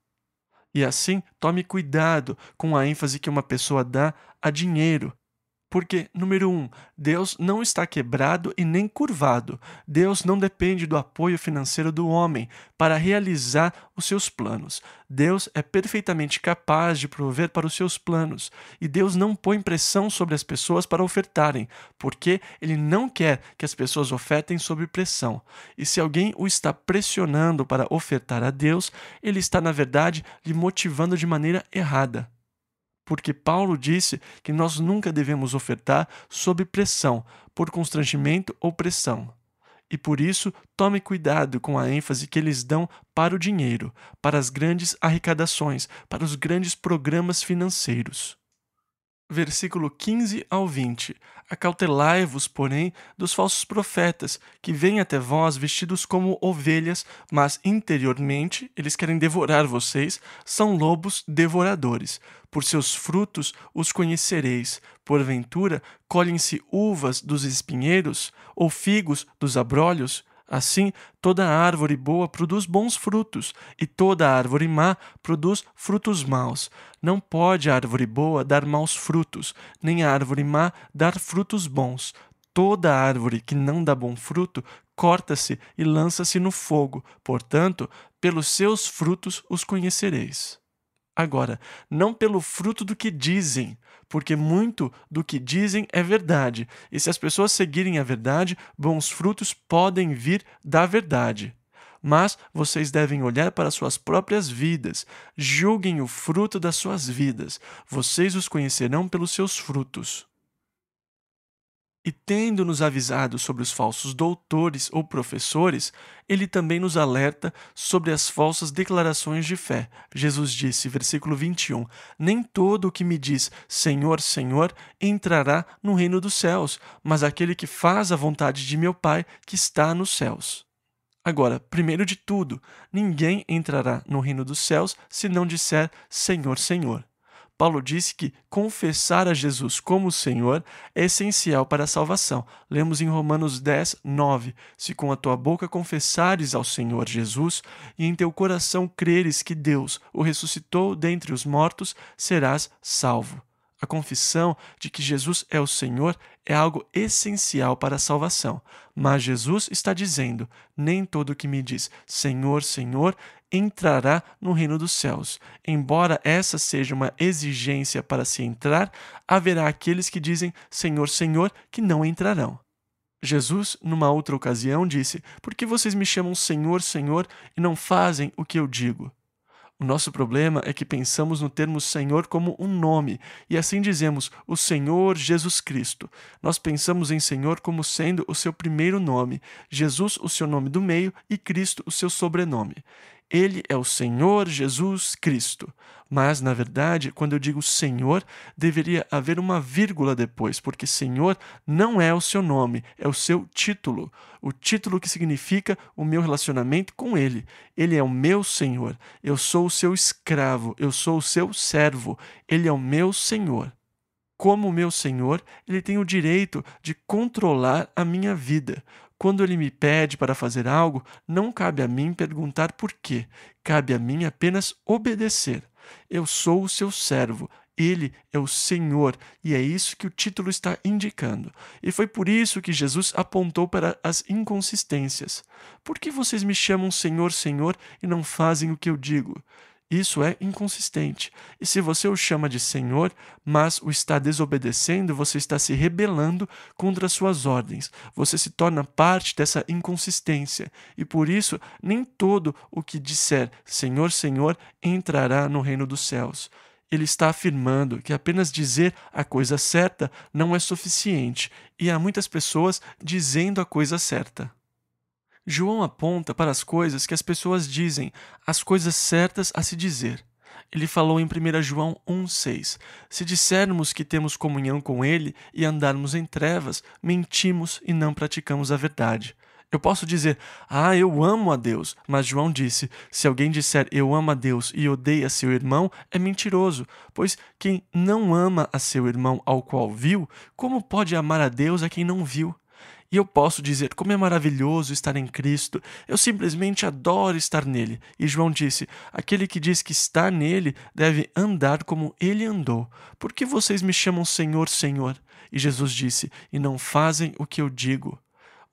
E assim, tome cuidado com a ênfase que uma pessoa dá a dinheiro. Porque, número 1, Deus não está quebrado e nem curvado. Deus não depende do apoio financeiro do homem para realizar os seus planos. Deus é perfeitamente capaz de prover para os seus planos. E Deus não põe pressão sobre as pessoas para ofertarem, porque Ele não quer que as pessoas ofertem sob pressão. E se alguém o está pressionando para ofertar a Deus, ele está, na verdade, lhe motivando de maneira errada. Porque Paulo disse que nós nunca devemos ofertar sob pressão, por constrangimento ou pressão. E por isso, tome cuidado com a ênfase que eles dão para o dinheiro, para as grandes arrecadações, para os grandes programas financeiros. Versículo 15 ao 20. Acautelai-vos, porém, dos falsos profetas, que vêm até vós vestidos como ovelhas, mas interiormente eles querem devorar vocês, são lobos devoradores. Por seus frutos os conhecereis. Porventura, colhem-se uvas dos espinheiros, ou figos dos abrolhos? Assim, toda árvore boa produz bons frutos, e toda árvore má produz frutos maus. Não pode a árvore boa dar maus frutos, nem a árvore má dar frutos bons. Toda árvore que não dá bom fruto, corta-se e lança-se no fogo. Portanto, pelos seus frutos os conhecereis. Agora, não pelo fruto do que dizem, porque muito do que dizem é verdade, e se as pessoas seguirem a verdade, bons frutos podem vir da verdade. Mas vocês devem olhar para suas próprias vidas, julguem o fruto das suas vidas, vocês os conhecerão pelos seus frutos. E tendo nos avisado sobre os falsos doutores ou professores, ele também nos alerta sobre as falsas declarações de fé. Jesus disse, versículo 21, nem todo o que me diz Senhor, Senhor entrará no reino dos céus, mas aquele que faz a vontade de meu Pai que está nos céus. Agora, primeiro de tudo, ninguém entrará no reino dos céus se não disser Senhor, Senhor. Paulo disse que confessar a Jesus como Senhor é essencial para a salvação. Lemos em Romanos 10, 9. Se com a tua boca confessares ao Senhor Jesus e em teu coração creres que Deus o ressuscitou dentre os mortos, serás salvo. A confissão de que Jesus é o Senhor é algo essencial para a salvação. Mas Jesus está dizendo, nem todo que me diz Senhor, Senhor entrará no reino dos céus. Embora essa seja uma exigência para se entrar, haverá aqueles que dizem Senhor, Senhor, que não entrarão. Jesus, numa outra ocasião, disse, por que vocês me chamam Senhor, Senhor e não fazem o que eu digo? O nosso problema é que pensamos no termo Senhor como um nome, e assim dizemos o Senhor Jesus Cristo. Nós pensamos em Senhor como sendo o seu primeiro nome, Jesus o seu nome do meio e Cristo o seu sobrenome. Ele é o Senhor Jesus Cristo. Mas, na verdade, quando eu digo Senhor, deveria haver uma vírgula depois, porque Senhor não é o seu nome, é o seu título. O título que significa o meu relacionamento com Ele. Ele é o meu Senhor. Eu sou o seu escravo, eu sou o seu servo. Ele é o meu Senhor. Como o meu Senhor, Ele tem o direito de controlar a minha vida. Quando Ele me pede para fazer algo, não cabe a mim perguntar por quê. Cabe a mim apenas obedecer. Eu sou o seu servo. Ele é o Senhor, e é isso que o título está indicando. E foi por isso que Jesus apontou para as inconsistências. Por que vocês me chamam Senhor, Senhor e não fazem o que eu digo? Isso é inconsistente. E se você o chama de Senhor, mas o está desobedecendo, você está se rebelando contra as suas ordens. Você se torna parte dessa inconsistência. E por isso, nem todo o que disser Senhor, Senhor entrará no reino dos céus. Ele está afirmando que apenas dizer a coisa certa não é suficiente. E há muitas pessoas dizendo a coisa certa. João aponta para as coisas que as pessoas dizem, as coisas certas a se dizer. Ele falou em 1 João 1,6: se dissermos que temos comunhão com Ele e andarmos em trevas, mentimos e não praticamos a verdade. Eu posso dizer, eu amo a Deus, mas João disse, se alguém disser eu amo a Deus e odeia seu irmão, é mentiroso, pois quem não ama a seu irmão ao qual viu, como pode amar a Deus a quem não viu? E eu posso dizer como é maravilhoso estar em Cristo, eu simplesmente adoro estar nele. E João disse, aquele que diz que está nele deve andar como ele andou. Por que vocês me chamam Senhor, Senhor? E Jesus disse, e não fazem o que eu digo.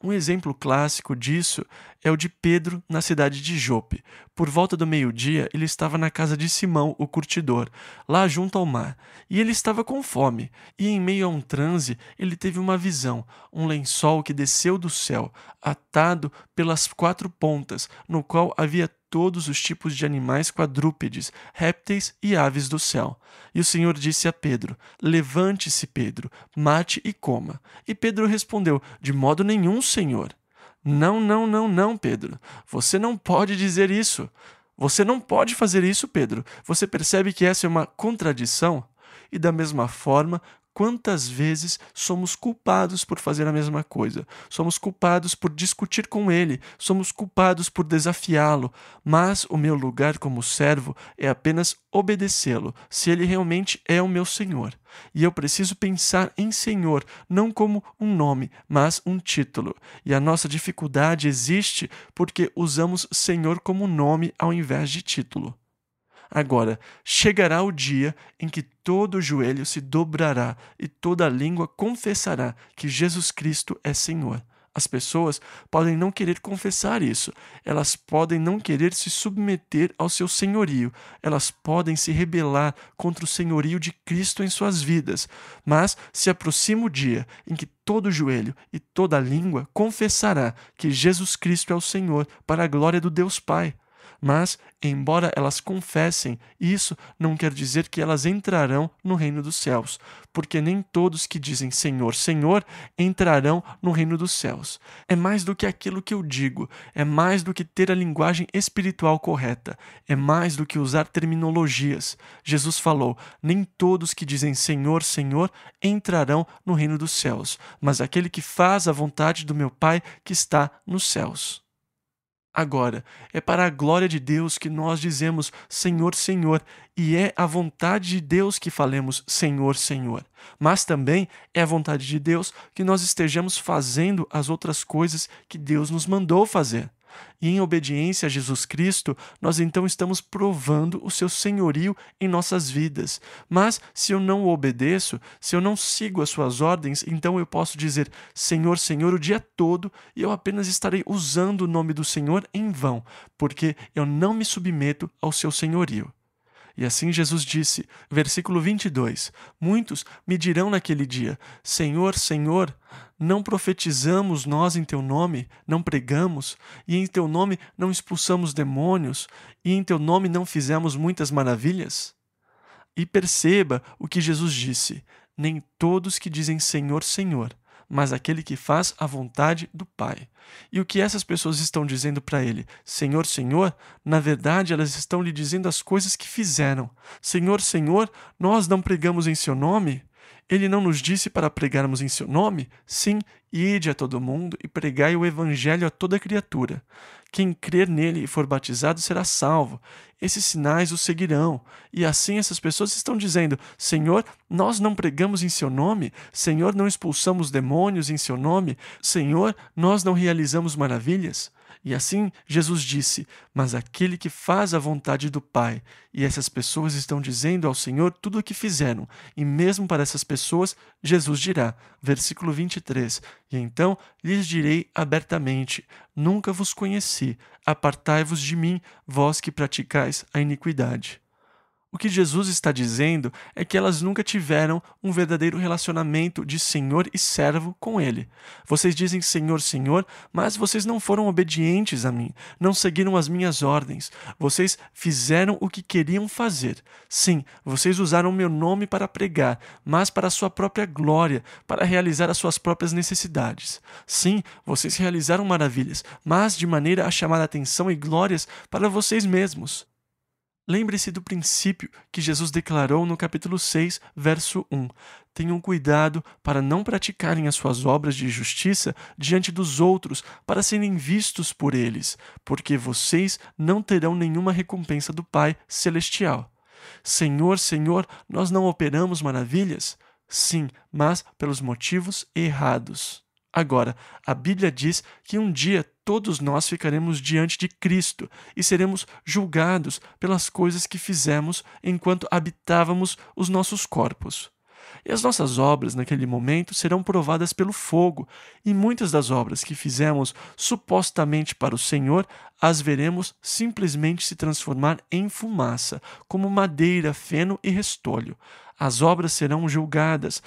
Um exemplo clássico disso é o de Pedro na cidade de Jope. Por volta do meio-dia, ele estava na casa de Simão, o curtidor, lá junto ao mar, e ele estava com fome. E em meio a um transe, ele teve uma visão, um lençol que desceu do céu, atado pelas 4 pontas, no qual havia todos os tipos de animais quadrúpedes, répteis e aves do céu. E o Senhor disse a Pedro, levante-se, Pedro, mate e coma. E Pedro respondeu, de modo nenhum, Senhor. Não, Pedro. Você não pode dizer isso. Você não pode fazer isso, Pedro. Você percebe que essa é uma contradição? E da mesma forma, quantas vezes somos culpados por fazer a mesma coisa? Somos culpados por discutir com ele, somos culpados por desafiá-lo, mas o meu lugar como servo é apenas obedecê-lo, se ele realmente é o meu Senhor. E eu preciso pensar em Senhor, não como um nome, mas um título. E a nossa dificuldade existe porque usamos Senhor como nome ao invés de título. Agora, chegará o dia em que todo joelho se dobrará e toda língua confessará que Jesus Cristo é Senhor. As pessoas podem não querer confessar isso, elas podem não querer se submeter ao seu senhorio, elas podem se rebelar contra o senhorio de Cristo em suas vidas, mas se aproxima o dia em que todo joelho e toda língua confessará que Jesus Cristo é o Senhor para a glória do Deus Pai. Mas, embora elas confessem, isso não quer dizer que elas entrarão no reino dos céus, porque nem todos que dizem Senhor, Senhor entrarão no reino dos céus. É mais do que aquilo que eu digo, é mais do que ter a linguagem espiritual correta, é mais do que usar terminologias. Jesus falou: nem todos que dizem Senhor, Senhor entrarão no reino dos céus, mas aquele que faz a vontade do meu Pai que está nos céus. Agora, é para a glória de Deus que nós dizemos Senhor, Senhor, e é a vontade de Deus que falemos Senhor, Senhor. Mas também é a vontade de Deus que nós estejamos fazendo as outras coisas que Deus nos mandou fazer. E em obediência a Jesus Cristo, nós então estamos provando o seu senhorio em nossas vidas. Mas se eu não o obedeço, se eu não sigo as suas ordens, então eu posso dizer Senhor, Senhor o dia todo e eu apenas estarei usando o nome do Senhor em vão, porque eu não me submeto ao seu senhorio. E assim Jesus disse, versículo 22, muitos me dirão naquele dia, Senhor, Senhor, não profetizamos nós em teu nome, não pregamos, e em teu nome não expulsamos demônios, e em teu nome não fizemos muitas maravilhas? E perceba o que Jesus disse, nem todos que dizem Senhor, Senhor, mas aquele que faz a vontade do Pai. E o que essas pessoas estão dizendo para ele? Senhor, Senhor, na verdade elas estão lhe dizendo as coisas que fizeram. Senhor, Senhor, nós não pregamos em seu nome? Ele não nos disse para pregarmos em seu nome? Sim, ide a todo mundo e pregai o evangelho a toda criatura. Quem crer nele e for batizado será salvo. Esses sinais o seguirão. E assim essas pessoas estão dizendo, Senhor, nós não pregamos em seu nome? Senhor, não expulsamos demônios em seu nome? Senhor, nós não realizamos maravilhas? E assim Jesus disse, mas aquele que faz a vontade do Pai. E essas pessoas estão dizendo ao Senhor tudo o que fizeram. E mesmo para essas pessoas, Jesus dirá, versículo 23, e então lhes direi abertamente, nunca vos conheci, apartai-vos de mim, vós que praticais a iniquidade. O que Jesus está dizendo é que elas nunca tiveram um verdadeiro relacionamento de senhor e servo com ele. Vocês dizem Senhor, Senhor, mas vocês não foram obedientes a mim, não seguiram as minhas ordens. Vocês fizeram o que queriam fazer. Sim, vocês usaram meu nome para pregar, mas para a sua própria glória, para realizar as suas próprias necessidades. Sim, vocês realizaram maravilhas, mas de maneira a chamar atenção e glórias para vocês mesmos. Lembre-se do princípio que Jesus declarou no capítulo 6, verso 1. Tenham cuidado para não praticarem as suas obras de justiça diante dos outros, para serem vistos por eles, porque vocês não terão nenhuma recompensa do Pai Celestial. Senhor, Senhor, nós não operamos maravilhas? Sim, mas pelos motivos errados. Agora, a Bíblia diz que um dia todos nós ficaremos diante de Cristo e seremos julgados pelas coisas que fizemos enquanto habitávamos os nossos corpos. E as nossas obras naquele momento serão provadas pelo fogo, e muitas das obras que fizemos supostamente para o Senhor, as veremos simplesmente se transformar em fumaça, como madeira, feno e restolho. As obras serão julgadas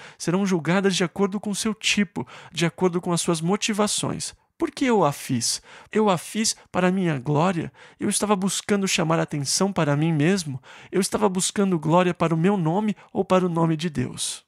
de acordo com seu tipo, de acordo com as suas motivações. Por que eu a fiz? Eu a fiz para a minha glória? Eu estava buscando chamar atenção para mim mesmo? Eu estava buscando glória para o meu nome ou para o nome de Deus?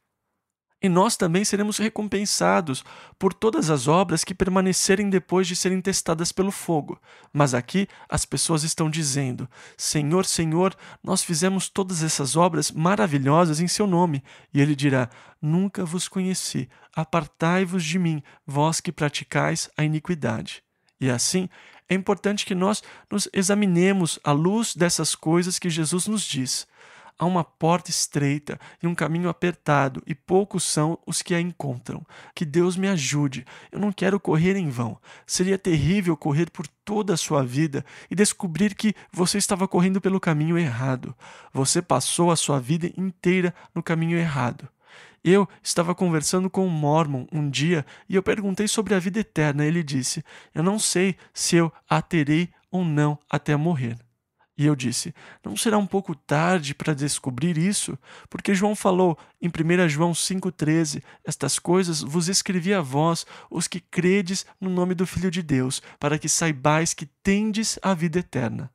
E nós também seremos recompensados por todas as obras que permanecerem depois de serem testadas pelo fogo. Mas aqui as pessoas estão dizendo, Senhor, Senhor, nós fizemos todas essas obras maravilhosas em seu nome. E ele dirá, nunca vos conheci, apartai-vos de mim, vós que praticais a iniquidade. E assim, é importante que nós nos examinemos à luz dessas coisas que Jesus nos diz. Há uma porta estreita e um caminho apertado, e poucos são os que a encontram. Que Deus me ajude. Eu não quero correr em vão. Seria terrível correr por toda a sua vida e descobrir que você estava correndo pelo caminho errado. Você passou a sua vida inteira no caminho errado. Eu estava conversando com um Mormon um dia e eu perguntei sobre a vida eterna. Ele disse: eu não sei se eu a terei ou não até morrer. E eu disse: não será um pouco tarde para descobrir isso? Porque João falou em 1 João 5,13: estas coisas vos escrevi a vós, os que credes no nome do Filho de Deus, para que saibais que tendes a vida eterna.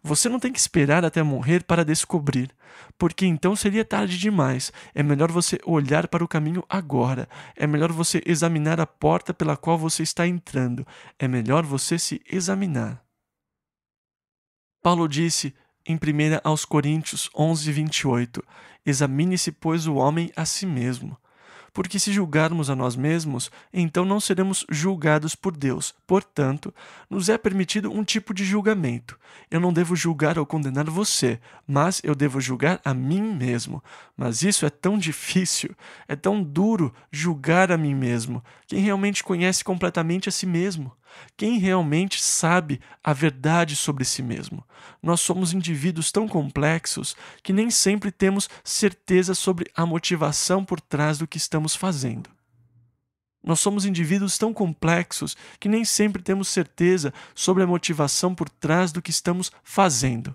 Você não tem que esperar até morrer para descobrir, porque então seria tarde demais. É melhor você olhar para o caminho agora. É melhor você examinar a porta pela qual você está entrando. É melhor você se examinar. Paulo disse em 1 aos Coríntios 11:28: examine-se, pois, o homem a si mesmo. Porque se julgarmos a nós mesmos, então não seremos julgados por Deus. Portanto, nos é permitido um tipo de julgamento. Eu não devo julgar ou condenar você, mas eu devo julgar a mim mesmo. Mas isso é tão difícil, é tão duro julgar a mim mesmo. Quem realmente conhece completamente a si mesmo? Quem realmente sabe a verdade sobre si mesmo? Nós somos indivíduos tão complexos que nem sempre temos certeza sobre a motivação por trás do que estamos fazendo. Nós somos indivíduos tão complexos que nem sempre temos certeza sobre a motivação por trás do que estamos fazendo.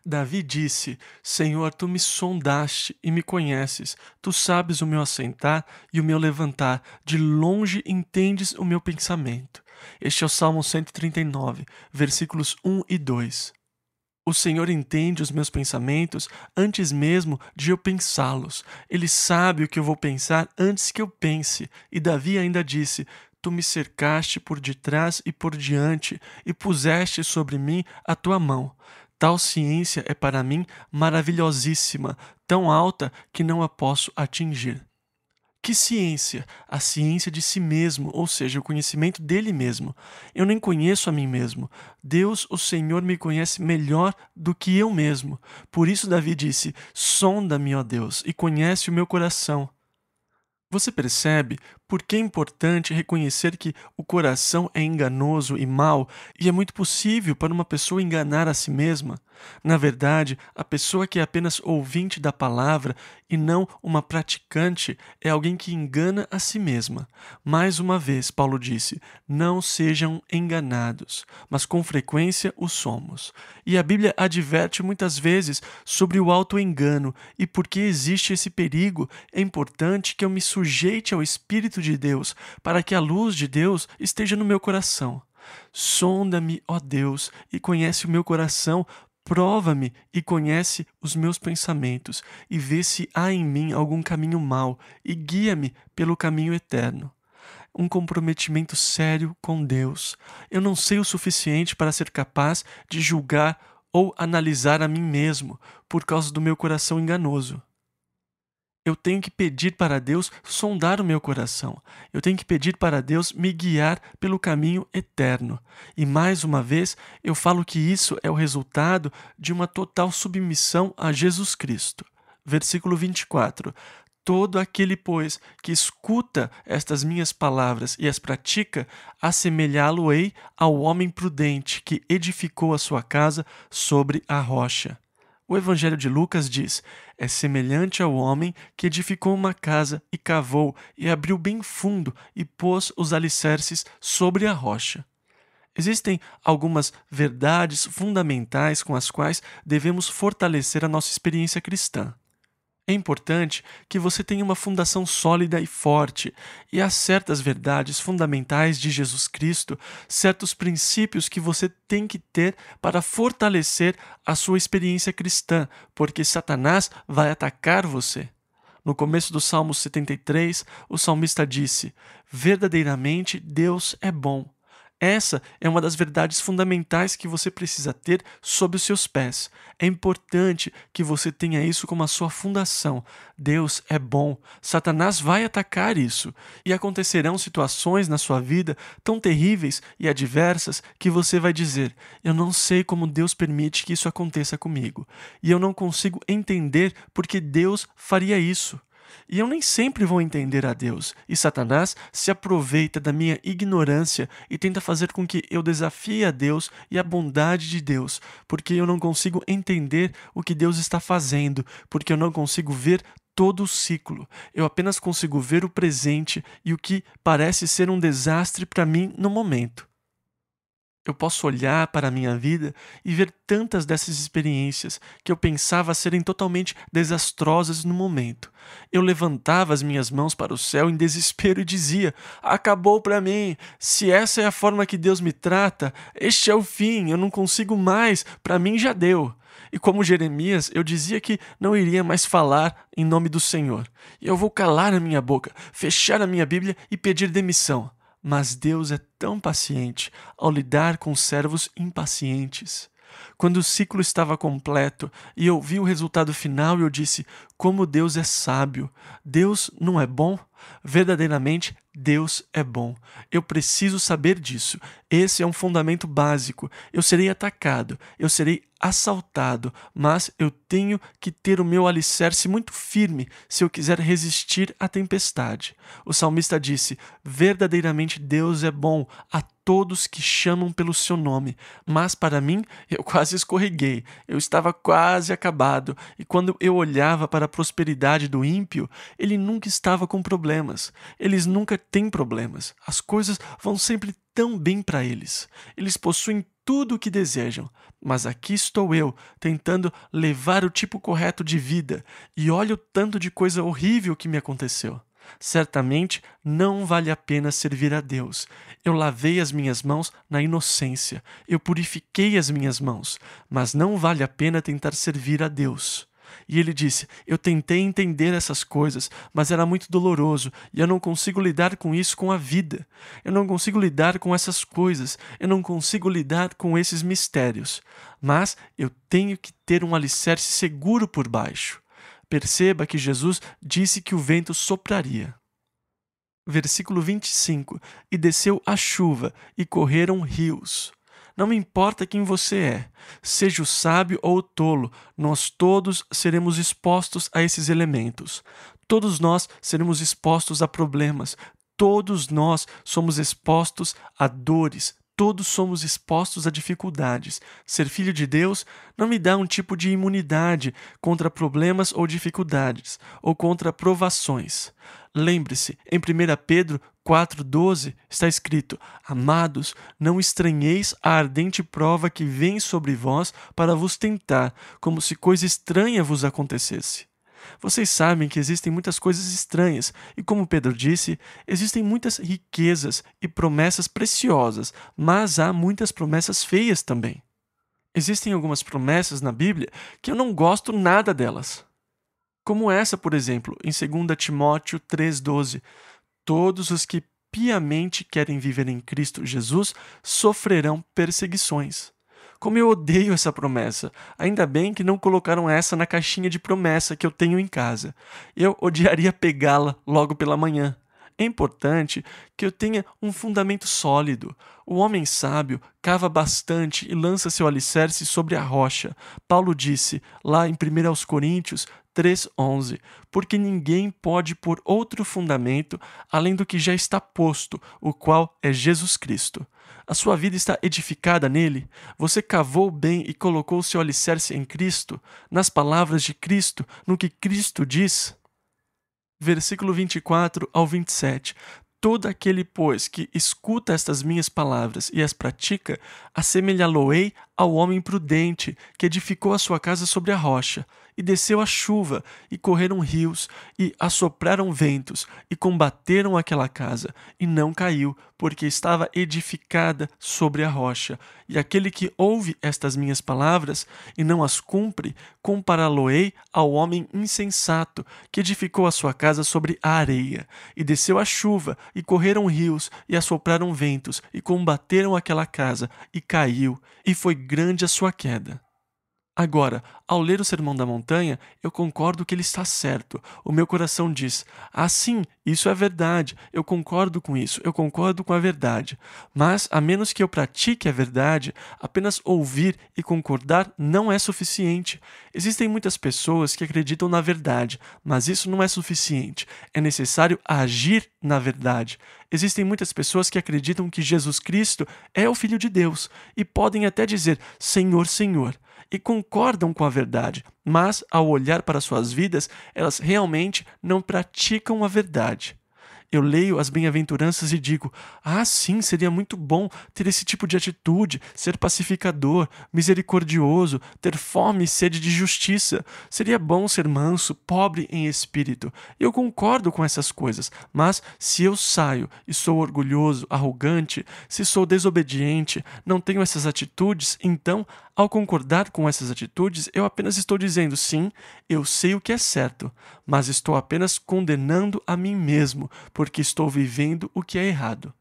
Davi disse: Senhor, tu me sondaste e me conheces. Tu sabes o meu assentar e o meu levantar. De longe entendes o meu pensamento. Este é o Salmo 139, versículos 1 e 2. O Senhor entende os meus pensamentos antes mesmo de eu pensá-los. Ele sabe o que eu vou pensar antes que eu pense. E Davi ainda disse: Tu me cercaste por detrás e por diante, e puseste sobre mim a tua mão. Tal ciência é para mim maravilhosíssima, tão alta que não a posso atingir. Que ciência? A ciência de si mesmo, ou seja, o conhecimento dele mesmo. Eu nem conheço a mim mesmo. Deus, o Senhor, me conhece melhor do que eu mesmo. Por isso Davi disse: sonda-me, ó Deus, e conhece o meu coração. Você percebe por que é importante reconhecer que o coração é enganoso e mau e é muito possível para uma pessoa enganar a si mesma? Na verdade, a pessoa que é apenas ouvinte da palavra e não uma praticante é alguém que engana a si mesma. Mais uma vez, Paulo disse: não sejam enganados, mas com frequência o somos. E a Bíblia adverte muitas vezes sobre o auto-engano, e porque existe esse perigo, é importante que eu me sujeite ao Espírito de Deus, para que a luz de Deus esteja no meu coração. Sonda-me, ó Deus, e conhece o meu coração. Prova-me e conhece os meus pensamentos, e vê se há em mim algum caminho mau, e guia-me pelo caminho eterno. Um comprometimento sério com Deus. Eu não sei o suficiente para ser capaz de julgar ou analisar a mim mesmo, por causa do meu coração enganoso. Eu tenho que pedir para Deus sondar o meu coração. Eu tenho que pedir para Deus me guiar pelo caminho eterno. E mais uma vez, eu falo que isso é o resultado de uma total submissão a Jesus Cristo. Versículo 24. Todo aquele, pois, que escuta estas minhas palavras e as pratica, assemelhá-lo-ei ao homem prudente que edificou a sua casa sobre a rocha. O Evangelho de Lucas diz: é semelhante ao homem que edificou uma casa e cavou e abriu bem fundo e pôs os alicerces sobre a rocha. Existem algumas verdades fundamentais com as quais devemos fortalecer a nossa experiência cristã. É importante que você tenha uma fundação sólida e forte, e há certas verdades fundamentais de Jesus Cristo, certos princípios que você tem que ter para fortalecer a sua experiência cristã, porque Satanás vai atacar você. No começo do Salmo 73, o salmista disse: verdadeiramente Deus é bom. Essa é uma das verdades fundamentais que você precisa ter sob os seus pés. É importante que você tenha isso como a sua fundação. Deus é bom. Satanás vai atacar isso. E acontecerão situações na sua vida tão terríveis e adversas que você vai dizer: eu não sei como Deus permite que isso aconteça comigo. E eu não consigo entender por que Deus faria isso. E eu nem sempre vou entender a Deus, e Satanás se aproveita da minha ignorância e tenta fazer com que eu desafie a Deus e a bondade de Deus, porque eu não consigo entender o que Deus está fazendo, porque eu não consigo ver todo o ciclo. Eu apenas consigo ver o presente e o que parece ser um desastre para mim no momento. Eu posso olhar para a minha vida e ver tantas dessas experiências que eu pensava serem totalmente desastrosas no momento. Eu levantava as minhas mãos para o céu em desespero e dizia: acabou para mim. Se essa é a forma que Deus me trata, este é o fim, eu não consigo mais, para mim já deu. E como Jeremias, eu dizia que não iria mais falar em nome do Senhor. Eu vou calar a minha boca, fechar a minha Bíblia e pedir demissão. Mas Deus é tão paciente ao lidar com servos impacientes. Quando o ciclo estava completo e eu vi o resultado final, eu disse: como Deus é sábio! Deus não é bom? Verdadeiramente, Deus é bom. Eu preciso saber disso. Esse é um fundamento básico. Eu serei atacado, eu serei assaltado, mas eu tenho que ter o meu alicerce muito firme se eu quiser resistir à tempestade. O salmista disse: verdadeiramente Deus é bom a todos que chamam pelo seu nome. Mas para mim, eu quase escorreguei. Eu estava quase acabado. E quando eu olhava para a prosperidade do ímpio, ele nunca estava com problemas. Eles nunca têm problemas. As coisas vão sempre tão bem para eles. Eles possuem tudo o que desejam. Mas aqui estou eu, tentando levar o tipo correto de vida, e olha o tanto de coisa horrível que me aconteceu. Certamente não vale a pena servir a Deus. Eu lavei as minhas mãos na inocência, eu purifiquei as minhas mãos, mas não vale a pena tentar servir a Deus. E ele disse: eu tentei entender essas coisas, mas era muito doloroso e eu não consigo lidar com isso com a vida. Eu não consigo lidar com essas coisas, eu não consigo lidar com esses mistérios. Mas eu tenho que ter um alicerce seguro por baixo. Perceba que Jesus disse que o vento sopraria. Versículo 25: e desceu a chuva, e correram rios. Não importa quem você é, seja o sábio ou o tolo, nós todos seremos expostos a esses elementos. Todos nós seremos expostos a problemas, todos nós somos expostos a dores, todos somos expostos a dificuldades. Ser filho de Deus não me dá um tipo de imunidade contra problemas ou dificuldades, ou contra provações. Lembre-se, em 1 Pedro 4,12 está escrito: amados, não estranheis a ardente prova que vem sobre vós para vos tentar, como se coisa estranha vos acontecesse. Vocês sabem que existem muitas coisas estranhas, e como Pedro disse, existem muitas riquezas e promessas preciosas, mas há muitas promessas feias também. Existem algumas promessas na Bíblia que eu não gosto nada delas. Como essa, por exemplo, em 2 Timóteo 3,12. Todos os que piamente querem viver em Cristo Jesus sofrerão perseguições. Como eu odeio essa promessa. Ainda bem que não colocaram essa na caixinha de promessa que eu tenho em casa. Eu odiaria pegá-la logo pela manhã. É importante que eu tenha um fundamento sólido. O homem sábio cava bastante e lança seu alicerce sobre a rocha. Paulo disse, lá em 1 Coríntios 3,11, porque ninguém pode pôr outro fundamento além do que já está posto, o qual é Jesus Cristo. A sua vida está edificada nele? Você cavou bem e colocou seu alicerce em Cristo, nas palavras de Cristo, no que Cristo diz? Versículo 24 ao 27. Todo aquele, pois, que escuta estas minhas palavras e as pratica, assemelhá-lo-ei ao homem prudente, que edificou a sua casa sobre a rocha. E desceu a chuva, e correram rios, e assopraram ventos, e combateram aquela casa, e não caiu, porque estava edificada sobre a rocha. E aquele que ouve estas minhas palavras, e não as cumpre, compará-lo-ei ao homem insensato, que edificou a sua casa sobre a areia. E desceu a chuva, e correram rios, e assopraram ventos, e combateram aquela casa, e caiu, e foi grande a sua queda. Agora, ao ler o Sermão da Montanha, eu concordo que ele está certo. O meu coração diz: ah, sim, isso é verdade, eu concordo com isso, eu concordo com a verdade. Mas, a menos que eu pratique a verdade, apenas ouvir e concordar não é suficiente. Existem muitas pessoas que acreditam na verdade, mas isso não é suficiente. É necessário agir na verdade. Existem muitas pessoas que acreditam que Jesus Cristo é o Filho de Deus e podem até dizer: Senhor, Senhor. e concordam com a verdade, mas, ao olhar para suas vidas, elas realmente não praticam a verdade. Eu leio as bem-aventuranças e digo: ah, sim, seria muito bom ter esse tipo de atitude, ser pacificador, misericordioso, ter fome e sede de justiça. Seria bom ser manso, pobre em espírito. Eu concordo com essas coisas, mas se eu saio e sou orgulhoso, arrogante, se sou desobediente, não tenho essas atitudes, então, ao concordar com essas atitudes, eu apenas estou dizendo: sim, eu sei o que é certo, mas estou apenas condenando a mim mesmo, porque estou vivendo o que é errado.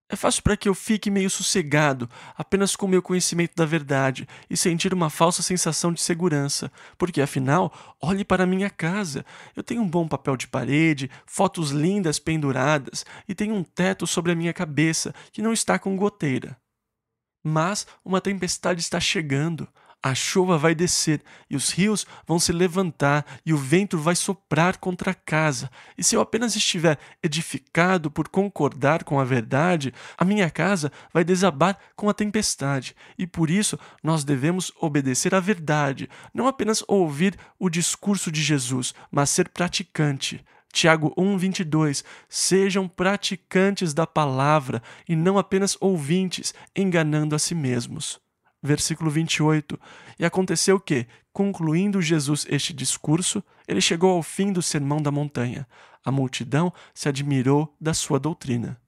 É fácil para que eu fique meio sossegado, apenas com o meu conhecimento da verdade, e sentir uma falsa sensação de segurança, porque afinal, olhe para minha casa. Eu tenho um bom papel de parede, fotos lindas penduradas, e tenho um teto sobre a minha cabeça que não está com goteira. Mas uma tempestade está chegando. A chuva vai descer e os rios vão se levantar e o vento vai soprar contra a casa. E se eu apenas estiver edificado por concordar com a verdade, a minha casa vai desabar com a tempestade. E por isso nós devemos obedecer à verdade, não apenas ouvir o discurso de Jesus, mas ser praticante. Tiago 1:22. Sejam praticantes da palavra e não apenas ouvintes, enganando a si mesmos. Versículo 28. E aconteceu que, concluindo Jesus este discurso, ele chegou ao fim do Sermão da Montanha. A multidão se admirou da sua doutrina.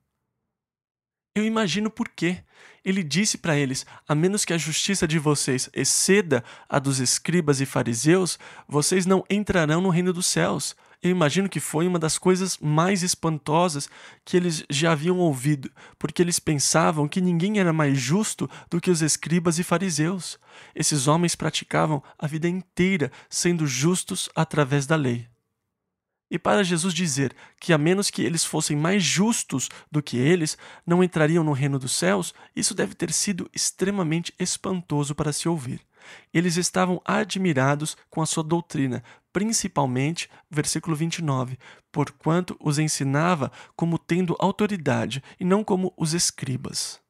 Eu imagino por quê. Ele disse para eles: a menos que a justiça de vocês exceda a dos escribas e fariseus, vocês não entrarão no reino dos céus. Eu imagino que foi uma das coisas mais espantosas que eles já haviam ouvido, porque eles pensavam que ninguém era mais justo do que os escribas e fariseus. Esses homens praticavam a vida inteira sendo justos através da lei. E para Jesus dizer que, a menos que eles fossem mais justos do que eles, não entrariam no reino dos céus, isso deve ter sido extremamente espantoso para se ouvir. Eles estavam admirados com a sua doutrina, principalmente, versículo 29, porquanto os ensinava como tendo autoridade e não como os escribas.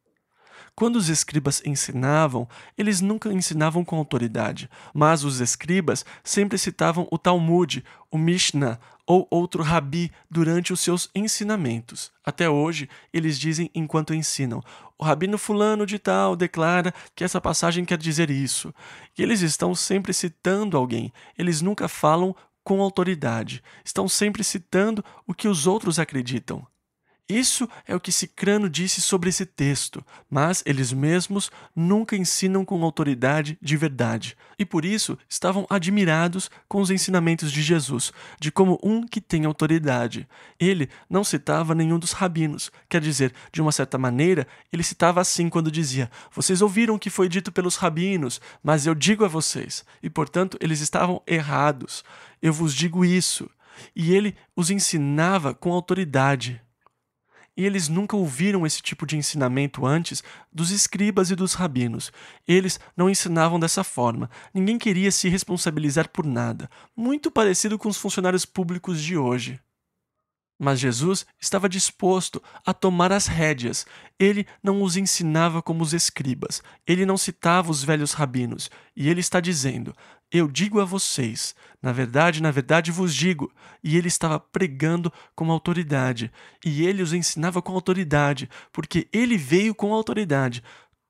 Quando os escribas ensinavam, eles nunca ensinavam com autoridade, mas os escribas sempre citavam o Talmud, o Mishnah ou outro rabi durante os seus ensinamentos. Até hoje, eles dizem enquanto ensinam: o rabino fulano de tal declara que essa passagem quer dizer isso. E eles estão sempre citando alguém, eles nunca falam com autoridade, estão sempre citando o que os outros acreditam. Isso é o que Cicrano disse sobre esse texto, mas eles mesmos nunca ensinam com autoridade de verdade, e por isso estavam admirados com os ensinamentos de Jesus, de como um que tem autoridade. Ele não citava nenhum dos rabinos, quer dizer, de uma certa maneira, ele citava assim quando dizia: vocês ouviram o que foi dito pelos rabinos, mas eu digo a vocês, e portanto eles estavam errados. Eu vos digo isso. E ele os ensinava com autoridade. E eles nunca ouviram esse tipo de ensinamento antes dos escribas e dos rabinos. Eles não ensinavam dessa forma. Ninguém queria se responsabilizar por nada. Muito parecido com os funcionários públicos de hoje. Mas Jesus estava disposto a tomar as rédeas. Ele não os ensinava como os escribas. Ele não citava os velhos rabinos. E ele está dizendo: eu digo a vocês, na verdade vos digo. E ele estava pregando com autoridade. E ele os ensinava com autoridade, porque ele veio com autoridade.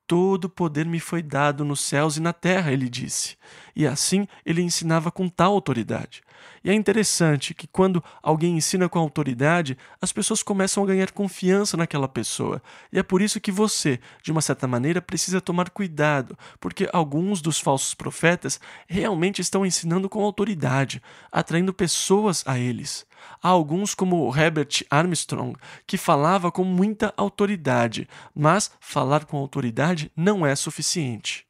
Todo poder me foi dado nos céus e na terra, ele disse. E assim ele ensinava com tal autoridade. E é interessante que quando alguém ensina com autoridade, as pessoas começam a ganhar confiança naquela pessoa. E é por isso que você, de uma certa maneira, precisa tomar cuidado, porque alguns dos falsos profetas realmente estão ensinando com autoridade, atraindo pessoas a eles. Há alguns, como Herbert Armstrong, que falava com muita autoridade, mas falar com autoridade não é suficiente.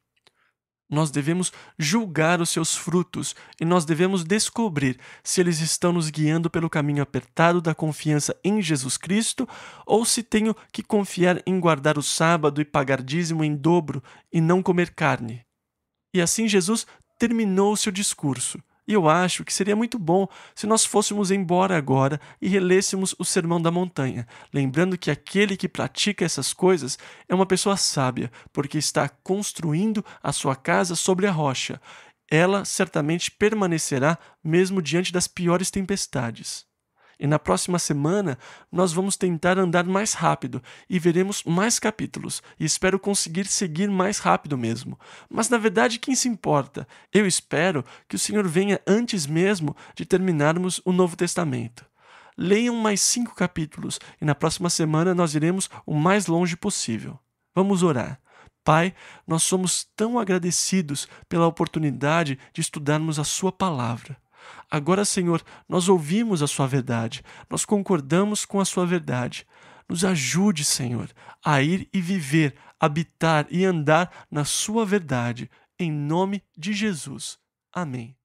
Nós devemos julgar os seus frutos e nós devemos descobrir se eles estão nos guiando pelo caminho apertado da confiança em Jesus Cristo ou se tenho que confiar em guardar o sábado e pagar dízimo em dobro e não comer carne. E assim Jesus terminou o seu discurso. E eu acho que seria muito bom se nós fôssemos embora agora e relêssemos o Sermão da Montanha, lembrando que aquele que pratica essas coisas é uma pessoa sábia, porque está construindo a sua casa sobre a rocha. Ela certamente permanecerá mesmo diante das piores tempestades. E na próxima semana nós vamos tentar andar mais rápido e veremos mais capítulos. E espero conseguir seguir mais rápido mesmo. Mas na verdade, quem se importa? Eu espero que o Senhor venha antes mesmo de terminarmos o Novo Testamento. Leiam mais 5 capítulos e na próxima semana nós iremos o mais longe possível. Vamos orar. Pai, nós somos tão agradecidos pela oportunidade de estudarmos a Sua palavra. Agora, Senhor, nós ouvimos a Sua verdade, nós concordamos com a Sua verdade. Nos ajude, Senhor, a ir e viver, habitar e andar na Sua verdade, em nome de Jesus. Amém.